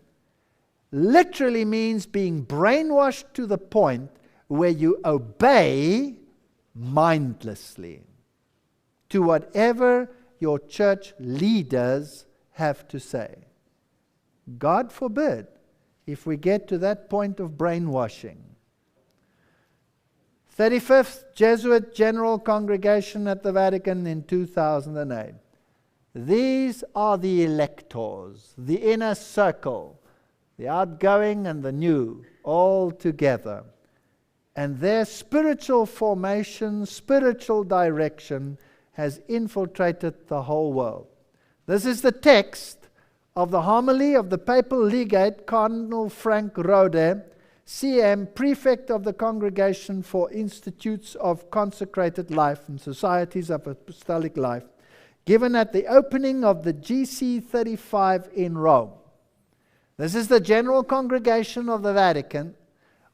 literally means being brainwashed to the point where you obey mindlessly to whatever your church leaders have to say. God forbid if we get to that point of brainwashing. 35th Jesuit General Congregation at the Vatican in 2008. These are the electors, the inner circle, the outgoing and the new, all together. And their spiritual formation, spiritual direction has infiltrated the whole world. This is the text of the homily of the papal legate, Cardinal Frank Rode, CM, prefect of the Congregation for Institutes of Consecrated Life and Societies of Apostolic Life, given at the opening of the GC 35 in Rome. This is the General Congregation of the Vatican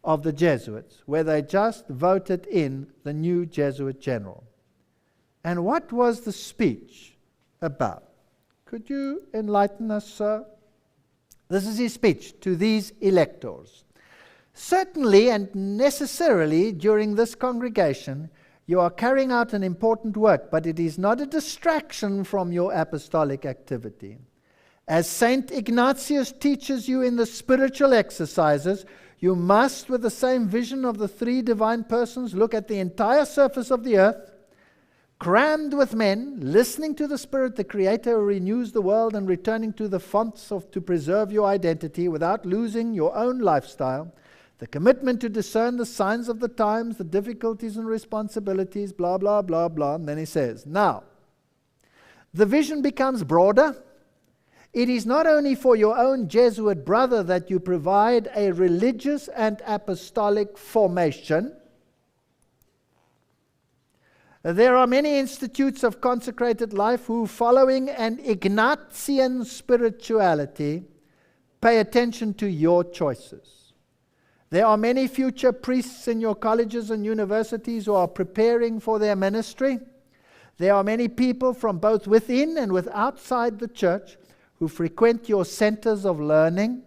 of the Jesuits, where they just voted in the new Jesuit General. And what was the speech about? Could you enlighten us, sir? This is his speech to these electors. Certainly and necessarily during this congregation, you are carrying out an important work, but it is not a distraction from your apostolic activity. As Saint Ignatius teaches you in the spiritual exercises, you must, with the same vision of the three divine persons, look at the entire surface of the earth, crammed with men, listening to the Spirit, the Creator who renews the world, and returning to the fonts to preserve your identity without losing your own lifestyle, the commitment to discern the signs of the times, the difficulties and responsibilities, blah, blah, blah, blah. And then he says, now, the vision becomes broader. It is not only for your own Jesuit brother that you provide a religious and apostolic formation. There are many institutes of consecrated life who, following an Ignatian spirituality, pay attention to your choices. There are many future priests in your colleges and universities who are preparing for their ministry. There are many people from both within and outside the church who frequent your centers of learning,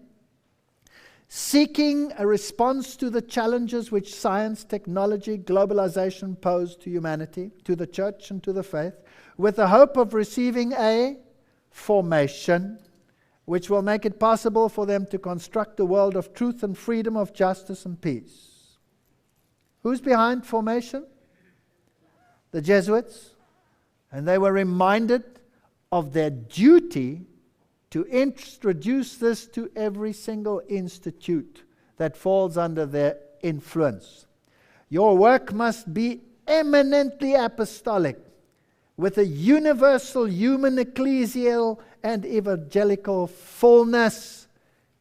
seeking a response to the challenges which science, technology, globalization pose to humanity, to the church and to the faith, with the hope of receiving a formation which will make it possible for them to construct a world of truth and freedom, of justice and peace. Who's behind formation? The Jesuits. And they were reminded of their duty to introduce this to every single institute that falls under their influence. Your work must be eminently apostolic, with a universal human ecclesial and evangelical fullness.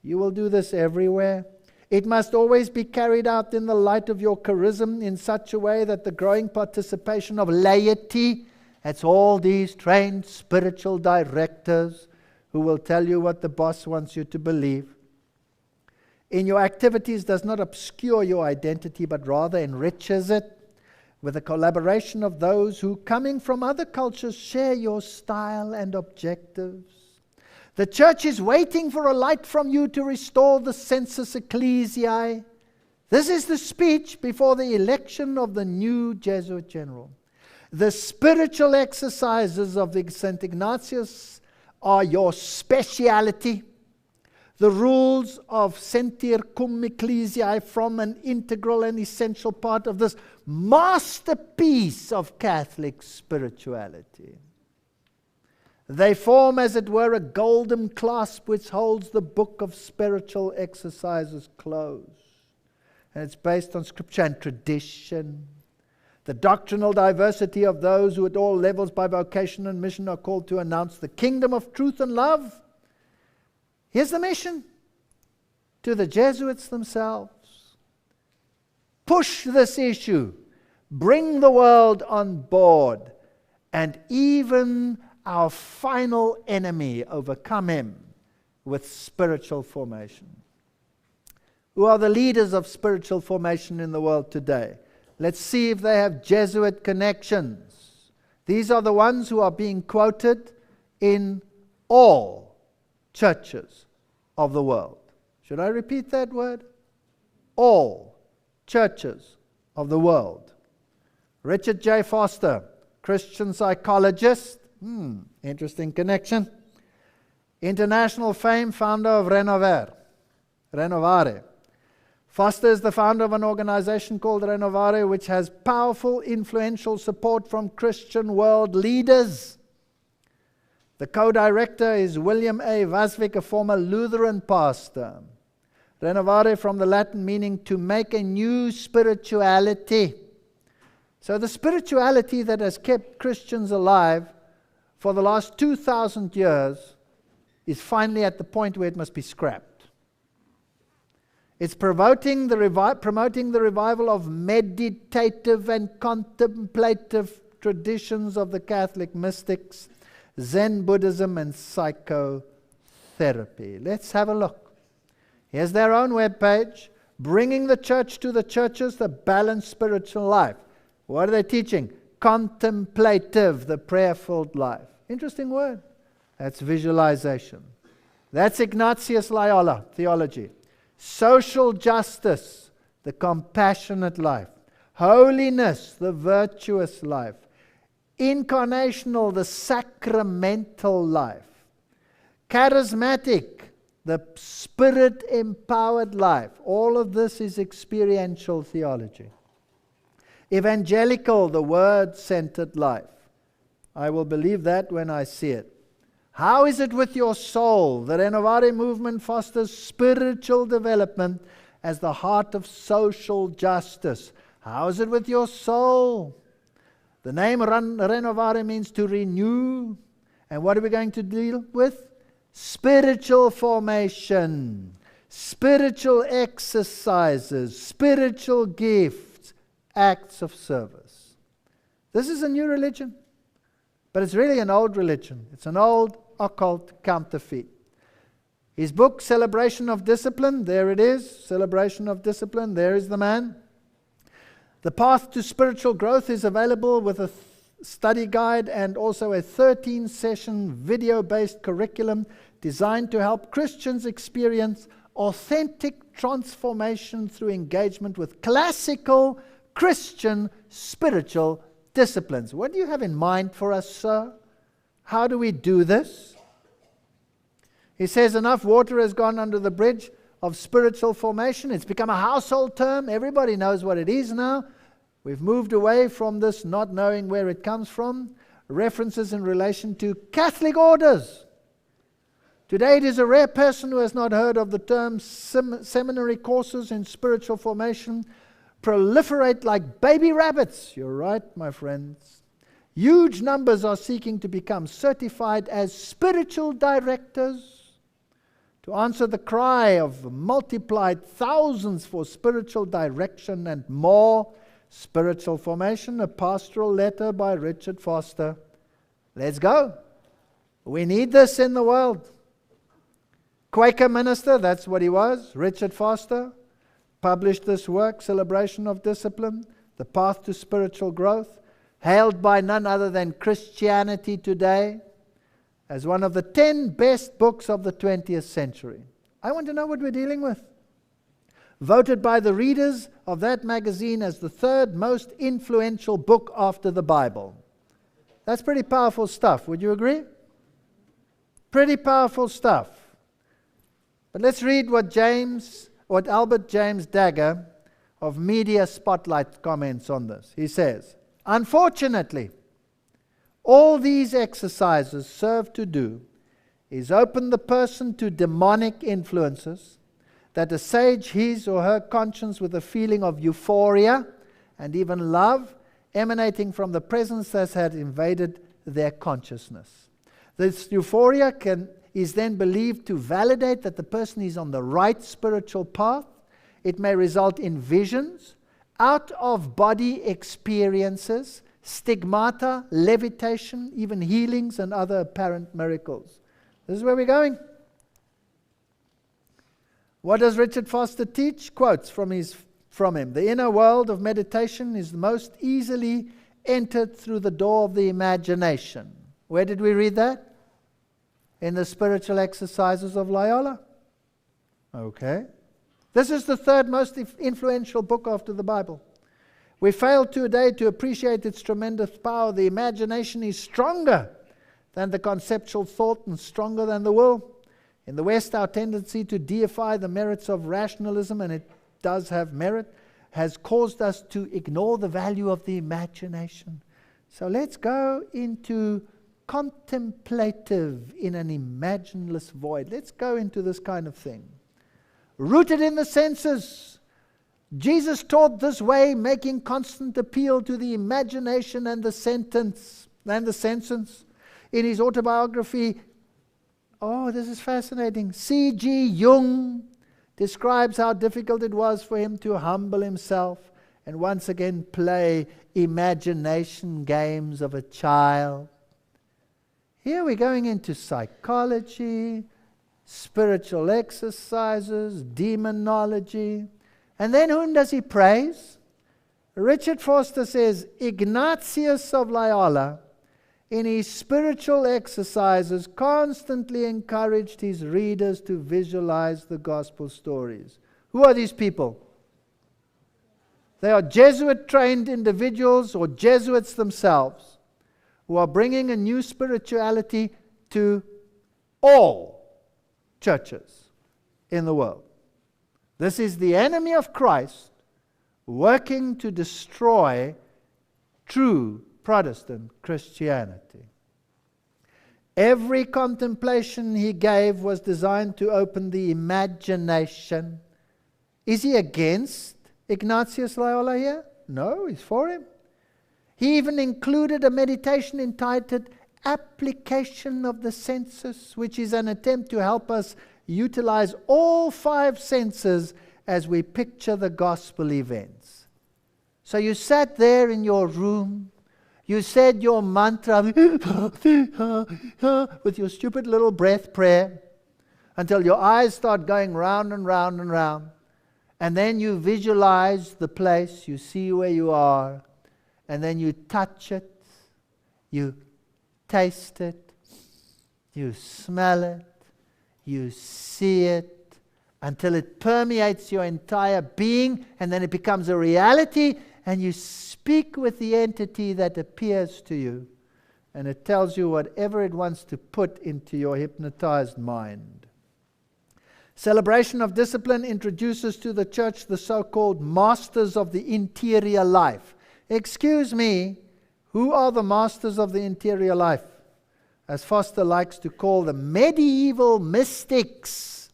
You will do this everywhere. It must always be carried out in the light of your charism in such a way that the growing participation of laity, that's all these trained spiritual directors who will tell you what the boss wants you to believe, in your activities does not obscure your identity, but rather enriches it with the collaboration of those who, coming from other cultures, share your style and objectives. The church is waiting for a light from you to restore the sensus ecclesiae. This is the speech before the election of the new Jesuit general. The spiritual exercises of the St. Ignatius are your speciality. The rules of sentir cum ecclesiae form an integral and essential part of this masterpiece of Catholic spirituality. They form, as it were, a golden clasp which holds the book of spiritual exercises closed. And it's based on scripture and tradition. The doctrinal diversity of those who at all levels by vocation and mission are called to announce the kingdom of truth and love. Here's the mission to the Jesuits themselves. Push this issue. Bring the world on board. And even our final enemy, overcome him with spiritual formation. Who are the leaders of spiritual formation in the world today? Let's see if they have Jesuit connections. These are the ones who are being quoted in all churches of the world. Should I repeat that word? All churches of the world. Richard J. Foster, Christian psychologist. Interesting connection. International fame, founder of Renovare. Foster is the founder of an organization called Renovare, which has powerful, influential support from Christian world leaders. The co-director is William A. Vasvik, a former Lutheran pastor. Renovare from the Latin meaning to make a new spirituality. So the spirituality that has kept Christians alive for the last 2,000 years is finally at the point where it must be scrapped. It's promoting the revival of meditative and contemplative traditions of the Catholic mystics, Zen Buddhism, and psychotherapy. Let's have a look. Here's their own webpage, bringing the church to the churches, the balanced spiritual life. What are they teaching? Contemplative, the prayer-filled life. Interesting word. That's visualization. That's Ignatius Loyola theology. Social justice, the compassionate life. Holiness, the virtuous life. Incarnational, the sacramental life. Charismatic, the spirit-empowered life. All of this is experiential theology. Evangelical, the word-centered life. I will believe that when I see it. How is it with your soul? The Renovare movement fosters spiritual development as the heart of social justice. How is it with your soul? The name Renovare means to renew. And what are we going to deal with? Spiritual formation, spiritual exercises, spiritual gifts, acts of service. This is a new religion, but it's really an old religion. It's an old occult counterfeit. His book, Celebration of Discipline, there it is, Celebration of Discipline, there is the man. The Path to Spiritual Growth is available with a study guide and also a 13-session video-based curriculum designed to help Christians experience authentic transformation through engagement with classical Christian spiritual disciplines. What do you have in mind for us, sir? How do we do this? He says enough water has gone under the bridge of spiritual formation. It's become a household term. Everybody knows what it is now. We've moved away from this not knowing where it comes from. References in relation to Catholic orders. Today it is a rare person who has not heard of the term seminary courses in spiritual formation proliferate like baby rabbits. You're right, my friends. Huge numbers are seeking to become certified as spiritual directors to answer the cry of multiplied thousands for spiritual direction and more spiritual formation. A pastoral letter by Richard Foster. Let's go. We need this in the world. Quaker minister, that's what he was, Richard Foster, published this work, Celebration of Discipline, The Path to Spiritual Growth, hailed by none other than Christianity Today as one of the 10 best books of the 20th century. I want to know what we're dealing with. Voted by the readers of that magazine as the third most influential book after the Bible. That's pretty powerful stuff, would you agree? Pretty powerful stuff. But let's read what Albert James Dagger of Media Spotlight comments on this. He says, unfortunately, all these exercises serve to do is open the person to demonic influences that assuage his or her conscience with a feeling of euphoria and even love emanating from the presence that has invaded their consciousness. This euphoria is then believed to validate that the person is on the right spiritual path. It may result in visions, out-of-body experiences, stigmata, levitation, even healings and other apparent miracles. This is where we're going. What does Richard Foster teach? Quotes from him. The inner world of meditation is most easily entered through the door of the imagination. Where did we read that? in the spiritual exercises of Loyola. Okay. This is the third most influential book after the Bible. We fail today to appreciate its tremendous power. The imagination is stronger than the conceptual thought and stronger than the will. In the West, our tendency to deify the merits of rationalism, and it does have merit, has caused us to ignore the value of the imagination. So let's go into contemplative in an imagineless void. Let's go into this kind of thing. Rooted in the senses. Jesus taught this way, making constant appeal to the imagination and the senses. In his autobiography, oh, this is fascinating. C.G. Jung describes how difficult it was for him to humble himself and once again play imagination games of a child. Here we're going into psychology, spiritual exercises, demonology. And then whom does he praise? Richard Foster says, Ignatius of Loyola, in his spiritual exercises, constantly encouraged his readers to visualize the gospel stories. Who are these people? They are Jesuit-trained individuals or Jesuits themselves who are bringing a new spirituality to all churches in the world. This is the enemy of Christ working to destroy true Protestant Christianity. Every contemplation he gave was designed to open the imagination. Is he against Ignatius Loyola here? No, he's for him. He even included a meditation entitled Application of the Senses, which is an attempt to help us utilize all five senses as we picture the gospel events. So you sat there in your room, you said your mantra with your stupid little breath prayer until your eyes start going round and round and round. And then you visualize the place, you see where you are, and then you touch it, you taste it, you smell it, you see it, until it permeates your entire being, and then it becomes a reality, and you speak with the entity that appears to you, and it tells you whatever it wants to put into your hypnotized mind. Celebration of discipline introduces to the church the so-called masters of the interior life. Excuse me, who are the masters of the interior life? As Foster likes to call them, medieval mystics.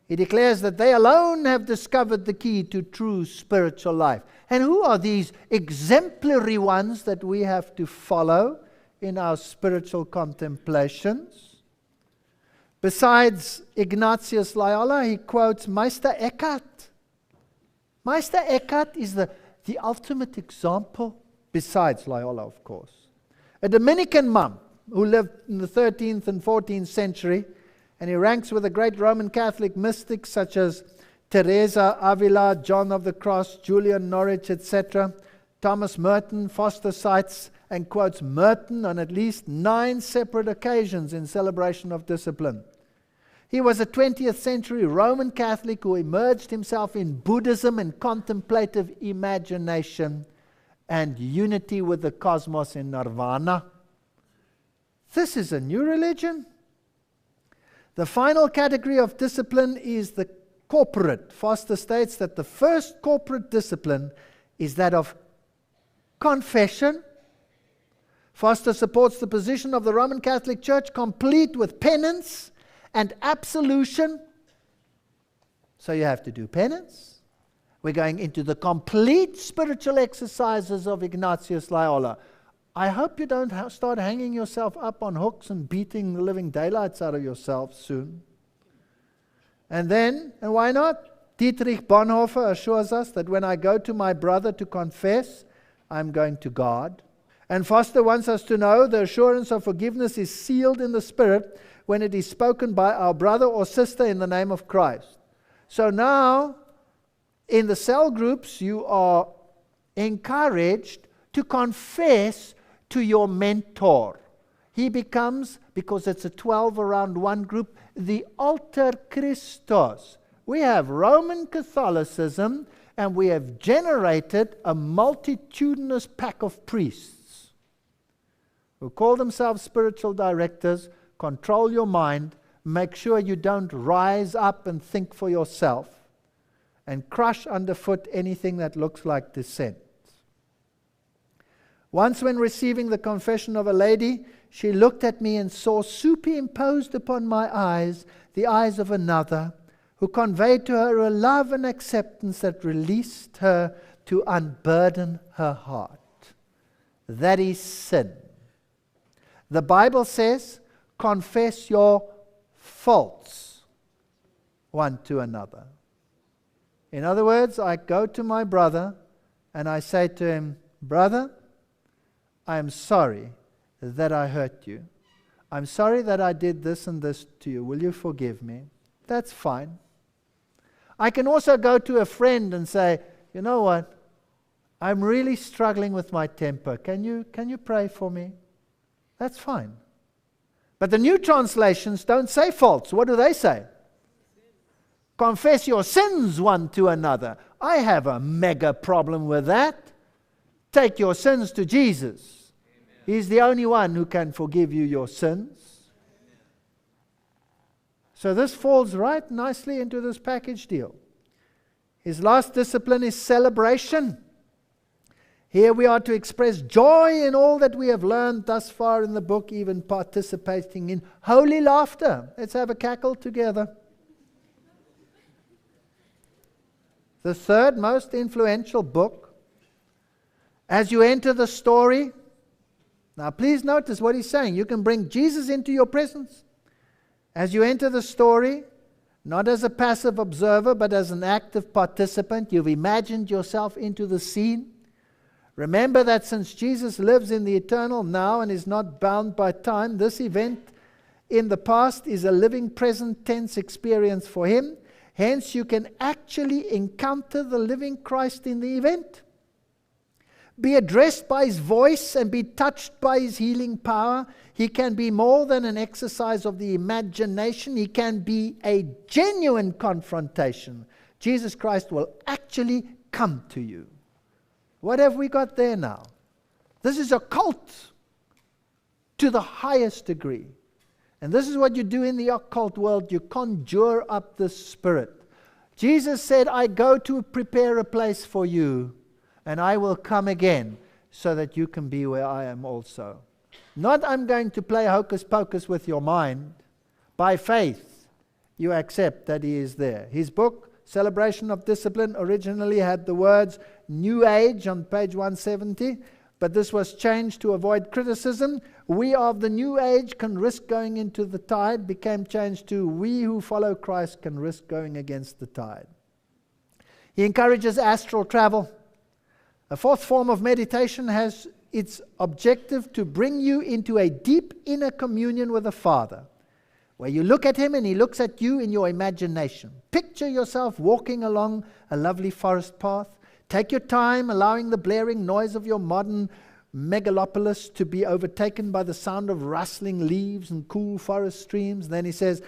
He declares that they alone have discovered the key to true spiritual life. And who are these exemplary ones that we have to follow in our spiritual contemplations? Besides Ignatius Loyola, he quotes Meister Eckhart. Meister Eckhart is the ultimate example, besides Loyola, of course. A Dominican monk who lived in the 13th and 14th century, and he ranks with the great Roman Catholic mystics such as Teresa Avila, John of the Cross, Julian Norwich, etc. Thomas Merton. Foster cites and quotes Merton on at least 9 separate occasions in celebration of discipline. He was a 20th century Roman Catholic who immersed himself in Buddhism and contemplative imagination and unity with the cosmos in nirvana. This is a new religion. The final category of discipline is the corporate. Foster states that the first corporate discipline is that of confession. Foster supports the position of the Roman Catholic Church, complete with penance and absolution. So you have to do penance. We're going into the complete spiritual exercises of Ignatius Loyola. I hope you don't start hanging yourself up on hooks and beating the living daylights out of yourself soon. And then, and why not? Dietrich Bonhoeffer assures us that when I go to my brother to confess, I'm going to God. And Foster wants us to know the assurance of forgiveness is sealed in the Spirit when it is spoken by our brother or sister in the name of Christ. So now, in the cell groups, you are encouraged to confess to your mentor. He becomes because it's a 12 around one group, the alter Christos. We have Roman Catholicism, and we have generated a multitudinous pack of priests who call themselves spiritual directors, control your mind, make sure you don't rise up and think for yourself, and crush underfoot anything that looks like dissent. Once when receiving the confession of a lady, she looked at me and saw superimposed upon my eyes the eyes of another, who conveyed to her a love and acceptance that released her to unburden her heart. That is sin. The Bible says, confess your faults one to another. In other words, I go to my brother and I say to him, brother, I am sorry that I hurt you. I'm sorry that I did this and this to you. Will you forgive me? That's fine. I can also go to a friend and say, you know what? I'm really struggling with my temper. Can you pray for me? That's fine. But the new translations don't say faults. What do they say? Confess your sins one to another. I have a mega problem with that. Take your sins to Jesus. Amen. He's the only one who can forgive you your sins. So this falls right nicely into this package deal. His last discipline is celebration. Here we are to express joy in all that we have learned thus far in the book, even participating in holy laughter. Let's have a cackle together. The third most influential book. As you enter the story, now please notice what he's saying. You can bring Jesus into your presence. As you enter the story, not as a passive observer, but as an active participant, you've imagined yourself into the scene. Remember that since Jesus lives in the eternal now and is not bound by time, this event in the past is a living present tense experience for him. Hence, you can actually encounter the living Christ in the event. Be addressed by his voice and be touched by his healing power. He can be more than an exercise of the imagination. He can be a genuine confrontation. Jesus Christ will actually come to you. What have we got there now? This is a cult to the highest degree. And this is what you do in the occult world. You conjure up the spirit. Jesus said, I go to prepare a place for you, and I will come again so that you can be where I am also. Not I'm going to play hocus pocus with your mind. By faith, you accept that he is there. His book, Celebration of Discipline, originally had the words New Age on page 170, but this was changed to avoid criticism. We of the New Age can risk going into the tide, became changed to we who follow Christ can risk going against the tide. He encourages astral travel. A fourth form of meditation has its objective to bring you into a deep inner communion with the Father, where you look at him and he looks at you in your imagination. Picture yourself walking along a lovely forest path. Take your time, allowing the blaring noise of your modern megalopolis to be overtaken by the sound of rustling leaves and cool forest streams. Then he says,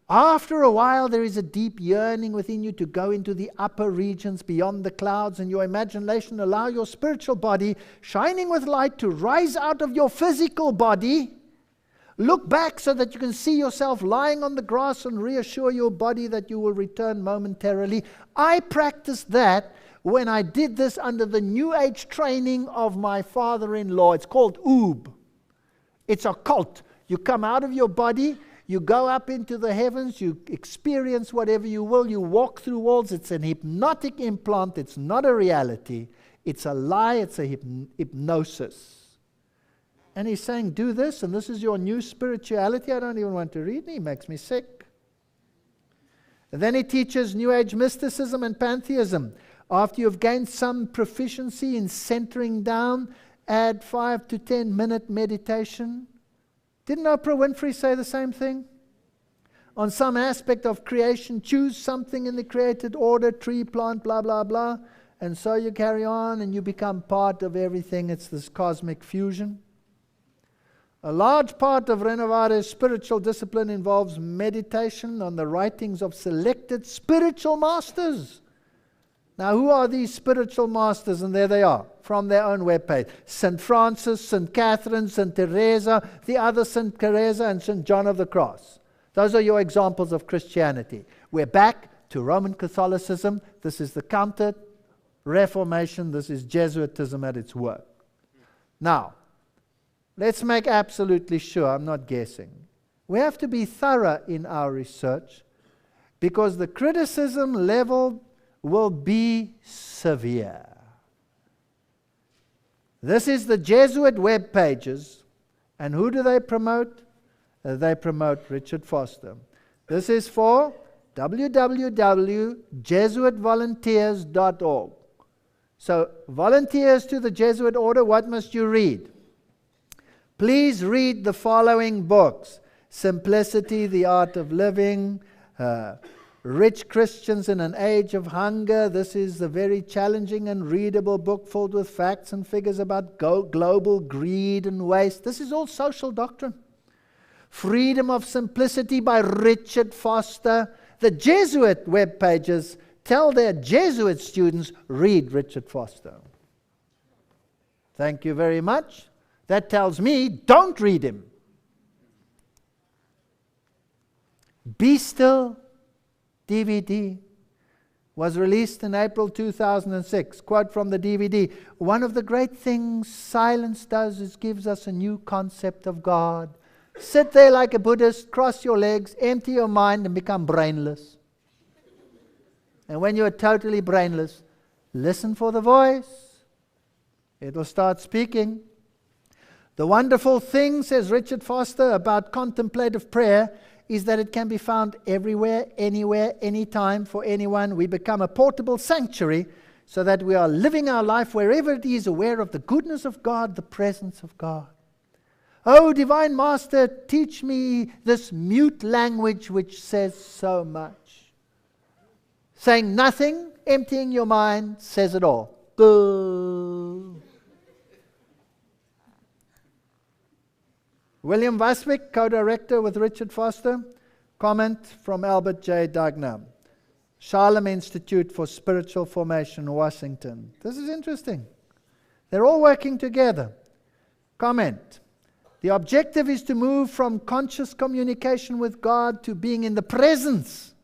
after a while there is a deep yearning within you to go into the upper regions beyond the clouds, and your imagination allow your spiritual body, shining with light, to rise out of your physical body. Look back so that you can see yourself lying on the grass and reassure your body that you will return momentarily. I practiced that when I did this under the New Age training of my father-in-law. It's called Oob. It's a cult. You come out of your body, you go up into the heavens, you experience whatever you will, you walk through walls. It's an hypnotic implant. It's not a reality. It's a lie. It's a hypnosis. And he's saying, do this, and this is your new spirituality. I don't even want to read it. He makes me sick. And then he teaches New Age mysticism and pantheism. After you've gained some proficiency in centering down, add 5 to 10 minute meditation. Didn't Oprah Winfrey say the same thing? On some aspect of creation, choose something in the created order, tree, plant, blah, blah, blah. And so you carry on and you become part of everything. It's this cosmic fusion. A large part of Renovare's spiritual discipline involves meditation on the writings of selected spiritual masters. Now, who are these spiritual masters? And there they are, from their own webpage. St. Francis, St. Catherine, St. Teresa, the other St. Teresa, and St. John of the Cross. Those are your examples of Christianity. We're back to Roman Catholicism. This is the counter-Reformation. This is Jesuitism at its work. Now, let's make absolutely sure, I'm not guessing. We have to be thorough in our research because the criticism level will be severe. This is the Jesuit web pages, and who do they promote? They promote Richard Foster. This is for www.jesuitvolunteers.org. So, volunteers to the Jesuit order, what must you read? Please read the following books: Simplicity, the Art of Living, Rich Christians in an Age of Hunger. This is a very challenging and readable book filled with facts and figures about global greed and waste. This is all social doctrine. Freedom of Simplicity by Richard Foster. The Jesuit web pages tell their Jesuit students, read Richard Foster. Thank you very much. That tells me, don't read him. Be Still DVD was released in April 2006. Quote from the DVD: one of the great things silence does is gives us a new concept of God. Sit there like a Buddhist, cross your legs, empty your mind, and become brainless. And when you are totally brainless, listen for the voice. It will start speaking. The wonderful thing, says Richard Foster, about contemplative prayer is that it can be found everywhere, anywhere, anytime, for anyone. We become a portable sanctuary so that we are living our life wherever it is, aware of the goodness of God, the presence of God. Oh, Divine Master, teach me this mute language which says so much. Saying nothing, emptying your mind, says it all. Boo. William Vaswick, co-director with Richard Foster. Comment from Albert J. Dagna. Shalom Institute for Spiritual Formation, Washington. This is interesting. They're all working together. Comment. The objective is to move from conscious communication with God to being in the presence,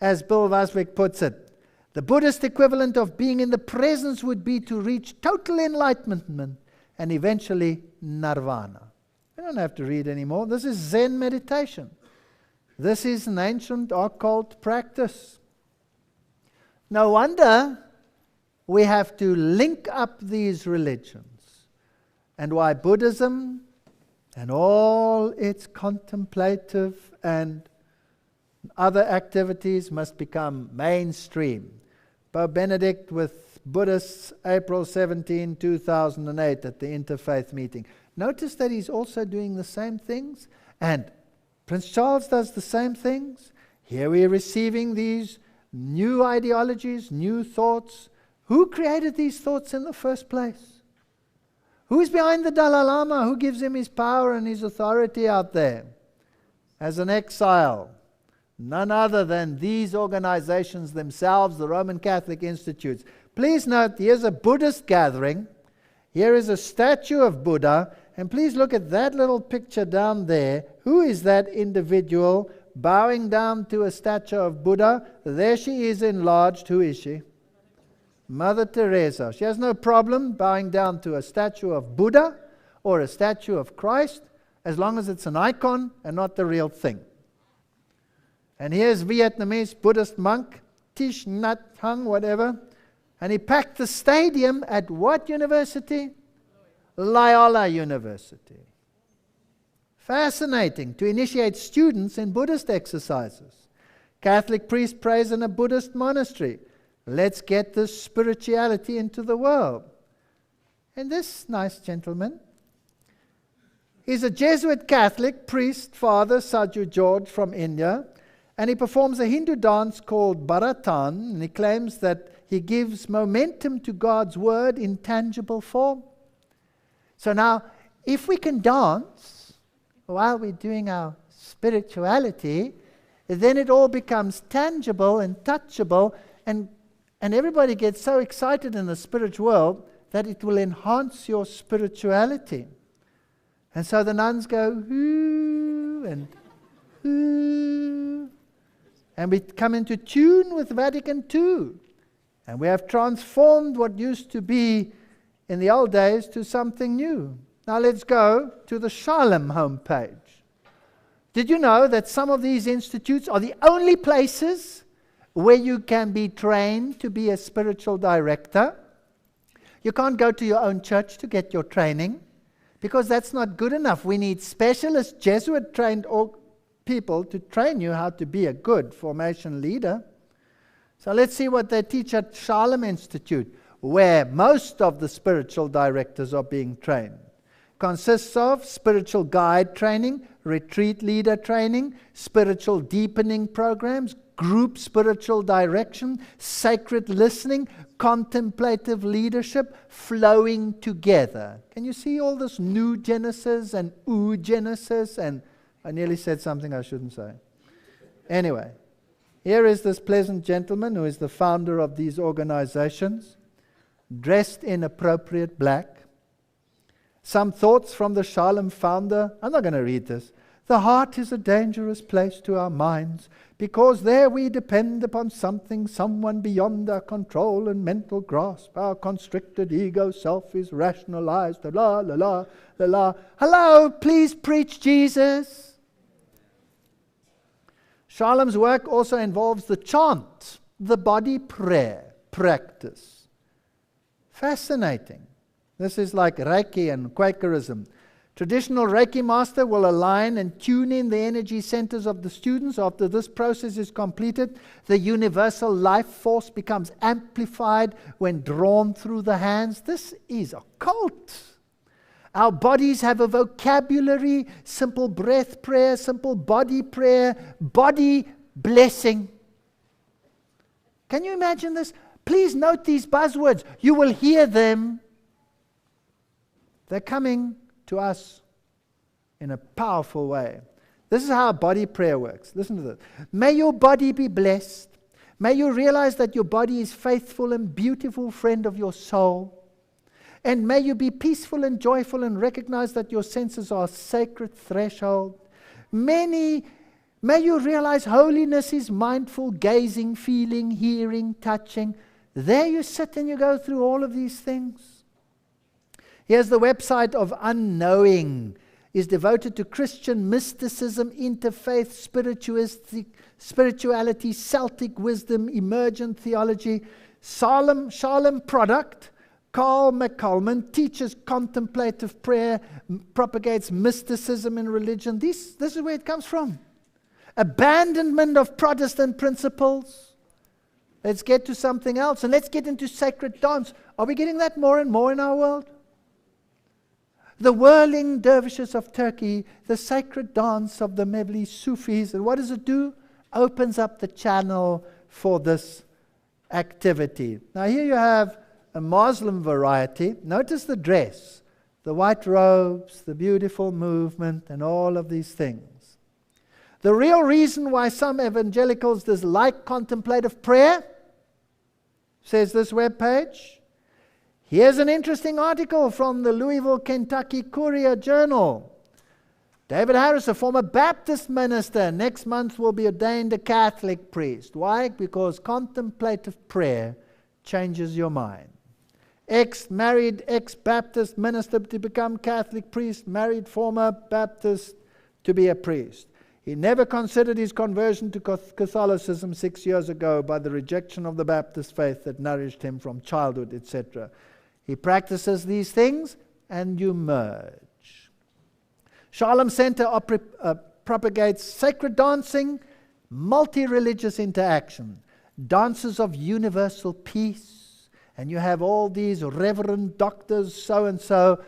as Bill Vaswick puts it. The Buddhist equivalent of being in the presence would be to reach total enlightenment and eventually nirvana. You don't have to read anymore. This is Zen meditation. This is an ancient occult practice. No wonder we have to link up these religions, and why Buddhism and all its contemplative and other activities must become mainstream. Pope Benedict with Buddhists, April 17, 2008 at the Interfaith meeting. Notice that he's also doing the same things, and Prince Charles does the same things. Here we are receiving these new ideologies, new thoughts. Who created these thoughts in the first place? Who's behind the Dalai Lama? Who gives him his power and his authority out there? As an exile, none other than these organizations themselves, the Roman Catholic Institutes. Please note, here's a Buddhist gathering. Here is a statue of Buddha. And please look at that little picture down there. Who is that individual bowing down to a statue of Buddha? There she is enlarged. Who is she? Mother Teresa. She has no problem bowing down to a statue of Buddha or a statue of Christ, as long as it's an icon and not the real thing. And here's Vietnamese Buddhist monk, Thich Nhat Hanh, whatever. And he packed the stadium at what university? Loyola University. Fascinating, to initiate students in Buddhist exercises. Catholic priest prays in a Buddhist monastery. Let's get this spirituality into the world. And this nice gentleman is a Jesuit Catholic priest, Father Sadhu George from India, and he performs a Hindu dance called Bharatan, and he claims that he gives momentum to God's word in tangible form. So now, if we can dance, while we're doing our spirituality, then it all becomes tangible and touchable, and everybody gets so excited in the spiritual world that it will enhance your spirituality. And so the nuns go, ooh, and ooh, and we come into tune with Vatican II. And we have transformed what used to be in the old days to something new. Now let's go to the Shalom homepage. Did you know that some of these institutes are the only places where you can be trained to be a spiritual director? You can't go to your own church to get your training, because that's not good enough. We need specialist Jesuit-trained people to train you how to be a good formation leader. So let's see what they teach at Shalom Institute, where most of the spiritual directors are being trained. Consists of spiritual guide training, retreat leader training, spiritual deepening programs, group spiritual direction, sacred listening, contemplative leadership, flowing together. Can you see all this new Genesis and Genesis? And I nearly said something I shouldn't say. Anyway, here is this pleasant gentleman who is the founder of these organizations, dressed in appropriate black. Some thoughts from the Shalom founder. I'm not going to read this. The heart is a dangerous place to our minds, because there we depend upon something, someone beyond our control and mental grasp. Our constricted ego self is rationalized. La la la la la. Hello, please preach Jesus. Shalom's work also involves the chant, the body prayer practice. Fascinating. This is like Reiki and Quakerism. Traditional Reiki master will align and tune in the energy centers of the students. After this process is completed, the universal life force becomes amplified when drawn through the hands. This is occult. Our bodies have a vocabulary: simple breath prayer, simple body prayer, body blessing. Can you imagine this? Please note these buzzwords. You will hear them. They're coming to us in a powerful way. This is how body prayer works. Listen to this. May your body be blessed. May you realize that your body is faithful and beautiful friend of your soul. And may you be peaceful and joyful and recognize that your senses are a sacred threshold. May you realize holiness is mindful gazing, feeling, hearing, touching. There you sit and you go through all of these things. Here's the website of Unknowing. Is devoted to Christian mysticism, interfaith, spirituality, Celtic wisdom, emergent theology. Shalom product. Carl McColman teaches contemplative prayer, propagates mysticism in religion. This is where it comes from. Abandonment of Protestant principles. Let's get to something else, and let's get into sacred dance. Are we getting that more and more in our world? The whirling dervishes of Turkey, the sacred dance of the Mevli Sufis. And what does it do? Opens up the channel for this activity. Now here you have a Muslim variety. Notice the dress, the white robes, the beautiful movement, and all of these things. The real reason why some evangelicals dislike contemplative prayer, says this webpage. Here's an interesting article from the Louisville, Kentucky Courier Journal. David Harris, a former Baptist minister, next month will be ordained a Catholic priest. Why? Because contemplative prayer changes your mind. Ex-married, ex-Baptist minister to become Catholic priest, married former Baptist to be a priest. He never considered his conversion to Catholicism 6 years ago by the rejection of the Baptist faith that nourished him from childhood, etc. He practices these things and you merge. Shalom Center propagates sacred dancing, multi-religious interaction, dances of universal peace, and you have all these reverend doctors so-and-so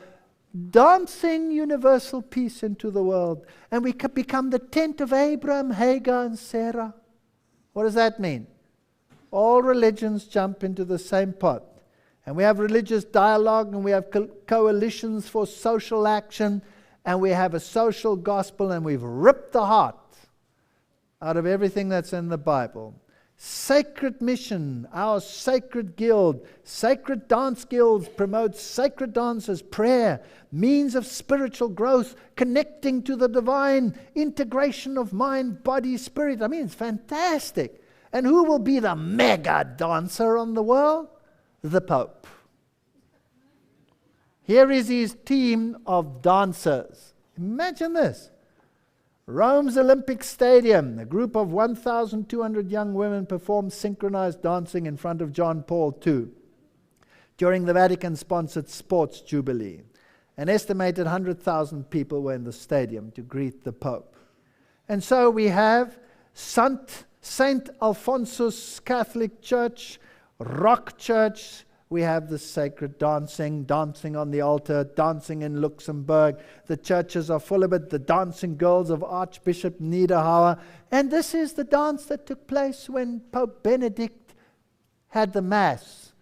dancing universal peace into the world. And we could become the tent of Abraham, Hagar, and Sarah. What does that mean? All religions jump into the same pot. And we have religious dialogue, and we have coalitions for social action, and we have a social gospel, and we've ripped the heart out of everything that's in the Bible. Sacred Mission, our sacred guild, sacred dance guilds promote sacred dances, prayer, means of spiritual growth, connecting to the divine, integration of mind, body, spirit. I mean, it's fantastic. And who will be the mega dancer on the world? The Pope. Here is his team of dancers. Imagine this. Rome's Olympic Stadium, a group of 1,200 young women performed synchronized dancing in front of John Paul II during the Vatican-sponsored Sports Jubilee. An estimated 100,000 people were in the stadium to greet the Pope. And so we have Saint Alphonsus Catholic Church, Rock Church. We have the sacred dancing on the altar, dancing in Luxembourg. The churches are full of it, the dancing girls of Archbishop Niederhauer. And this is the dance that took place when Pope Benedict had the Mass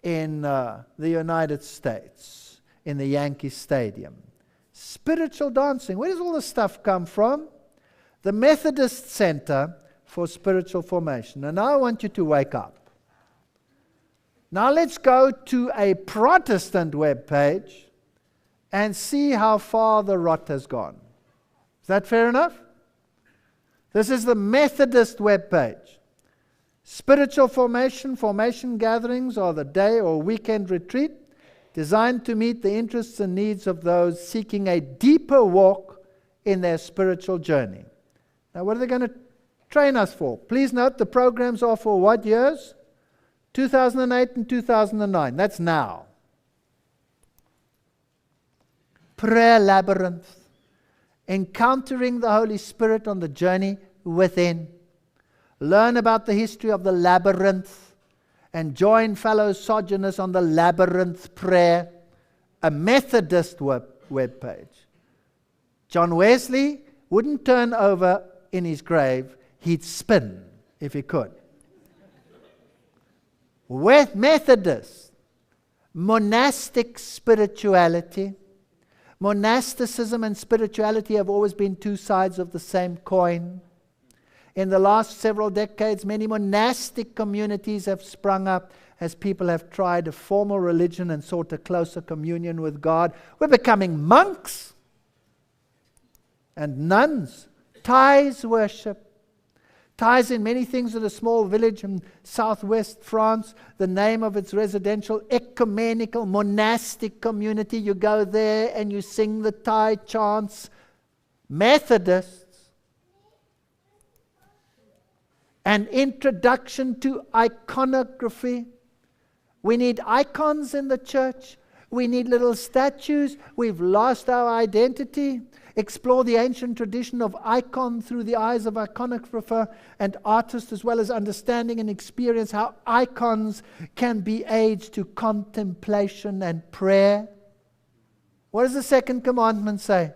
in the United States, in the Yankee Stadium. Spiritual dancing. Where does all this stuff come from? The Methodist Center for Spiritual Formation. And now I want you to wake up. Now let's go to a Protestant web page and see how far the rot has gone. Is that fair enough? This is the Methodist web page. Spiritual formation gatherings are the day or weekend retreat designed to meet the interests and needs of those seeking a deeper walk in their spiritual journey. Now what are they going to train us for? Please note the programs are for what years? 2008 and 2009. That's now. Prayer labyrinth. Encountering the Holy Spirit on the journey within. Learn about the history of the labyrinth and join fellow sojourners on the labyrinth prayer. A Methodist web page. John Wesley wouldn't turn over in his grave. He'd spin if he could. With Methodist, monastic spirituality. Monasticism and spirituality have always been two sides of the same coin. In the last several decades, many monastic communities have sprung up as people have tried a formal religion and sought a closer communion with God. We're becoming monks and nuns. Thais worship. Ties in many things at a small village in southwest France, the name of its residential ecumenical monastic community. You go there and you sing the Thai chants. Methodists. An introduction to iconography. We need icons in the church. We need little statues. We've lost our identity. Explore the ancient tradition of icon through the eyes of iconographer and artist, as well as understanding and experience how icons can be aids to contemplation and prayer. What does the second commandment say?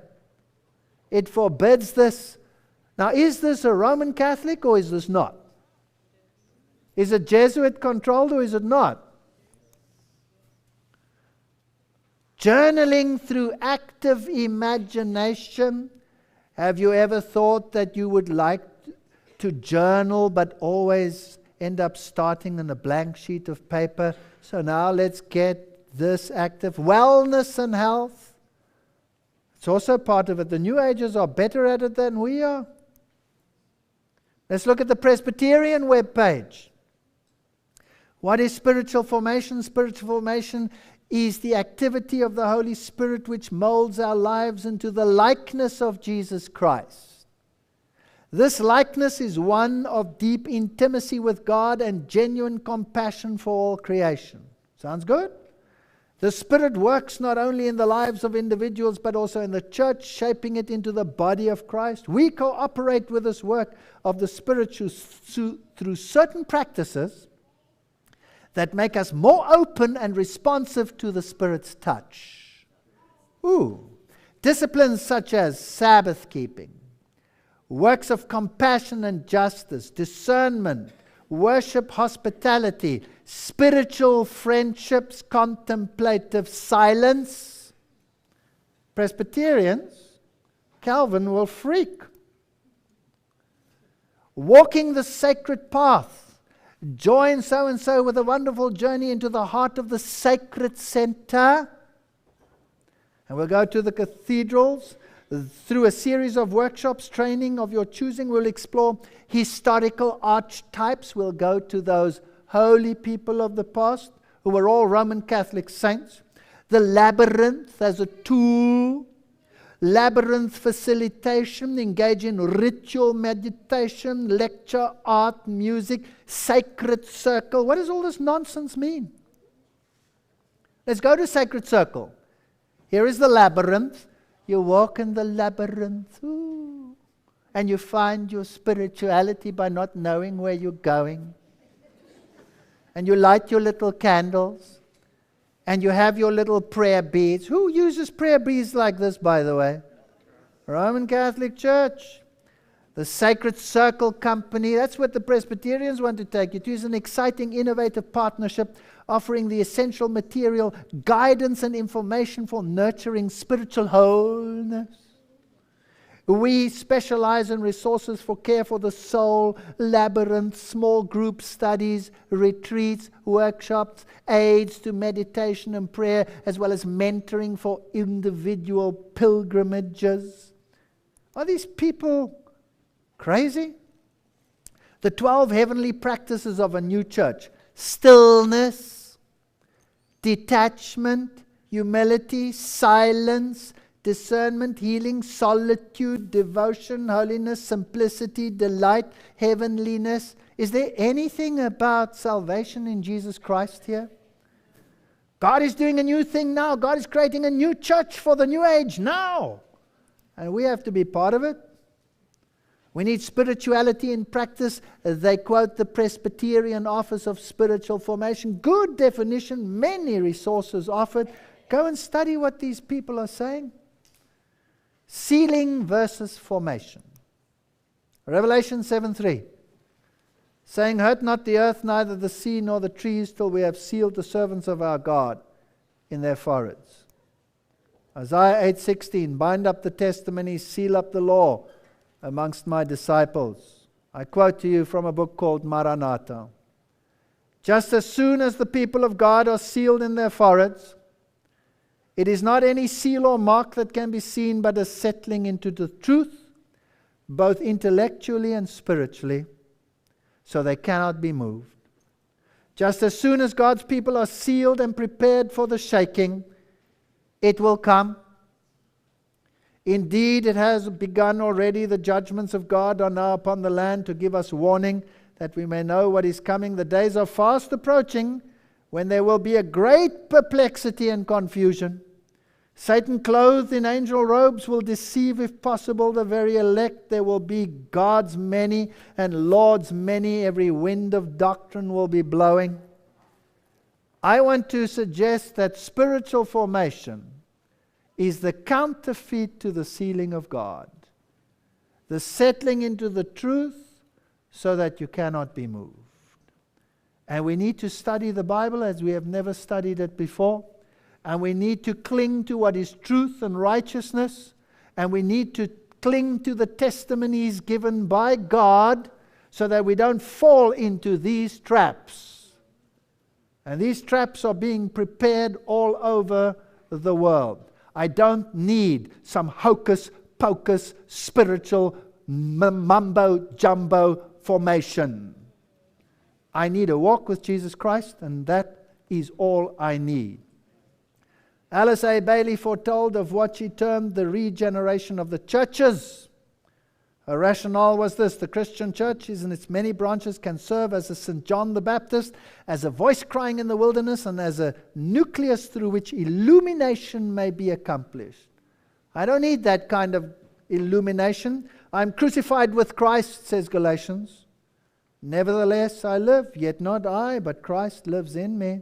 It forbids this. Now, is this a Roman Catholic or is this not? Is it Jesuit controlled or is it not? Journaling through active imagination. Have you ever thought that you would like to journal but always end up starting on a blank sheet of paper? So now let's get this active. Wellness and health. It's also part of it. The New Agers are better at it than we are. Let's look at the Presbyterian webpage. What is spiritual formation? Spiritual formation is the activity of the Holy Spirit which molds our lives into the likeness of Jesus Christ. This likeness is one of deep intimacy with God and genuine compassion for all creation. Sounds good? The Spirit works not only in the lives of individuals but also in the church, shaping it into the body of Christ. We cooperate with this work of the Spirit through certain practices that make us more open and responsive to the Spirit's touch. Disciplines such as Sabbath keeping, works of compassion and justice, discernment, worship, hospitality, spiritual friendships, contemplative silence. Presbyterians Calvin will freak. Walking the sacred path. Join so-and-so with a wonderful journey into the heart of the sacred center. And we'll go to the cathedrals. Through a series of workshops, training of your choosing, we'll explore historical archetypes. We'll go to those holy people of the past who were all Roman Catholic saints. The labyrinth as a tool. Labyrinth facilitation, engage in ritual meditation, lecture, art, music, sacred circle. What does all this nonsense mean? Let's go to sacred circle. Here is the labyrinth. You walk in the labyrinth, and you find your spirituality by not knowing where you're going. And you light your little candles. And you have your little prayer beads. Who uses prayer beads like this, by the way? Roman Catholic Church. The Sacred Circle Company. That's what the Presbyterians want to take you to. It's an exciting, innovative partnership offering the essential material, guidance and information for nurturing spiritual wholeness. We specialize in resources for care for the soul, labyrinth, small group studies, retreats, workshops, aids to meditation and prayer, as well as mentoring for individual pilgrimages. Are these people crazy? The 12 heavenly practices of a new church: stillness, detachment, humility, silence, discernment, healing, solitude, devotion, holiness, simplicity, delight, heavenliness. Is there anything about salvation in Jesus Christ here? God is doing a new thing now. God is creating a new church for the new age now. And we have to be part of it. We need spirituality in practice. They quote the Presbyterian Office of Spiritual Formation. Good definition, many resources offered. Go and study what these people are saying. Sealing versus formation. Revelation 7:3. Saying, hurt not the earth, neither the sea nor the trees, till we have sealed the servants of our God in their foreheads. Isaiah 8:16. Bind up the testimony, seal up the law amongst my disciples. I quote to you from a book called Maranatha. Just as soon as the people of God are sealed in their foreheads, it is not any seal or mark that can be seen, but a settling into the truth, both intellectually and spiritually, so they cannot be moved. Just as soon as God's people are sealed and prepared for the shaking, it will come. Indeed, it has begun already. The judgments of God are now upon the land to give us warning, that we may know what is coming. The days are fast approaching, when there will be a great perplexity and confusion. Satan, clothed in angel robes, will deceive, if possible, the very elect. There will be gods many and lords many. Every wind of doctrine will be blowing. I want to suggest that spiritual formation is the counterfeit to the sealing of God. The settling into the truth so that you cannot be moved. And we need to study the Bible as we have never studied it before. And we need to cling to what is truth and righteousness. And we need to cling to the testimonies given by God so that we don't fall into these traps. And these traps are being prepared all over the world. I don't need some hocus-pocus spiritual mumbo-jumbo formation. I need a walk with Jesus Christ, and that is all I need. Alice A. Bailey foretold of what she termed the regeneration of the churches. Her rationale was this: the Christian church in its many branches can serve as a St. John the Baptist, as a voice crying in the wilderness, and as a nucleus through which illumination may be accomplished. I don't need that kind of illumination. I'm crucified with Christ, says Galatians. Nevertheless I live, yet not I, but Christ lives in me.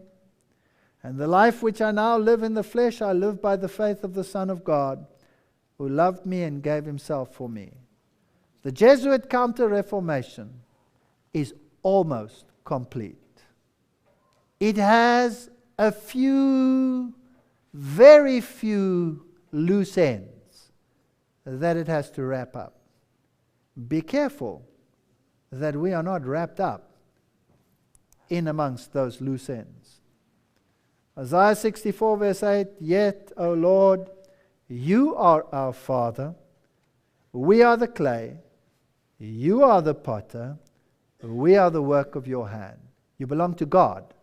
And the life which I now live in the flesh, I live by the faith of the Son of God, who loved me and gave himself for me. The Jesuit counter-reformation is almost complete. It has a few, very few loose ends that it has to wrap up. Be careful that we are not wrapped up in amongst those loose ends. Isaiah 64 verse 8, "Yet, O Lord, you are our Father, we are the clay, you are the potter, we are the work of your hand." You belong to God.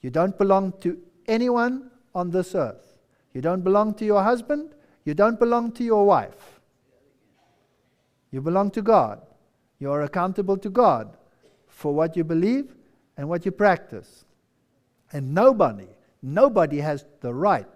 You don't belong to anyone on this earth. You don't belong to your husband, you don't belong to your wife. You belong to God. You are accountable to God for what you believe and what you practice. And nobody has the right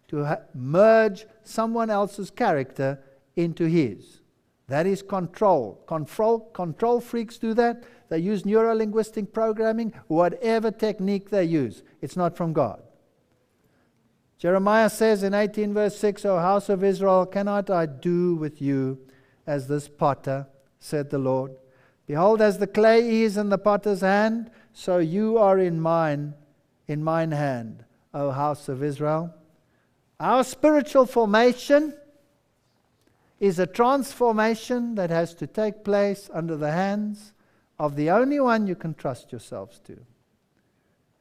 to merge someone else's character into his. That is control. Control freaks do that. They use neuro-linguistic programming, whatever technique they use. It's not from God. Jeremiah says in 18 verse 6, "O house of Israel, cannot I do with you as this potter, said the Lord? Behold, as the clay is in the potter's hand, so you are in mine hand, O house of Israel." Our spiritual formation is a transformation that has to take place under the hands of the only one you can trust yourselves to.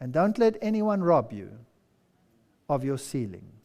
And don't let anyone rob you of your ceiling.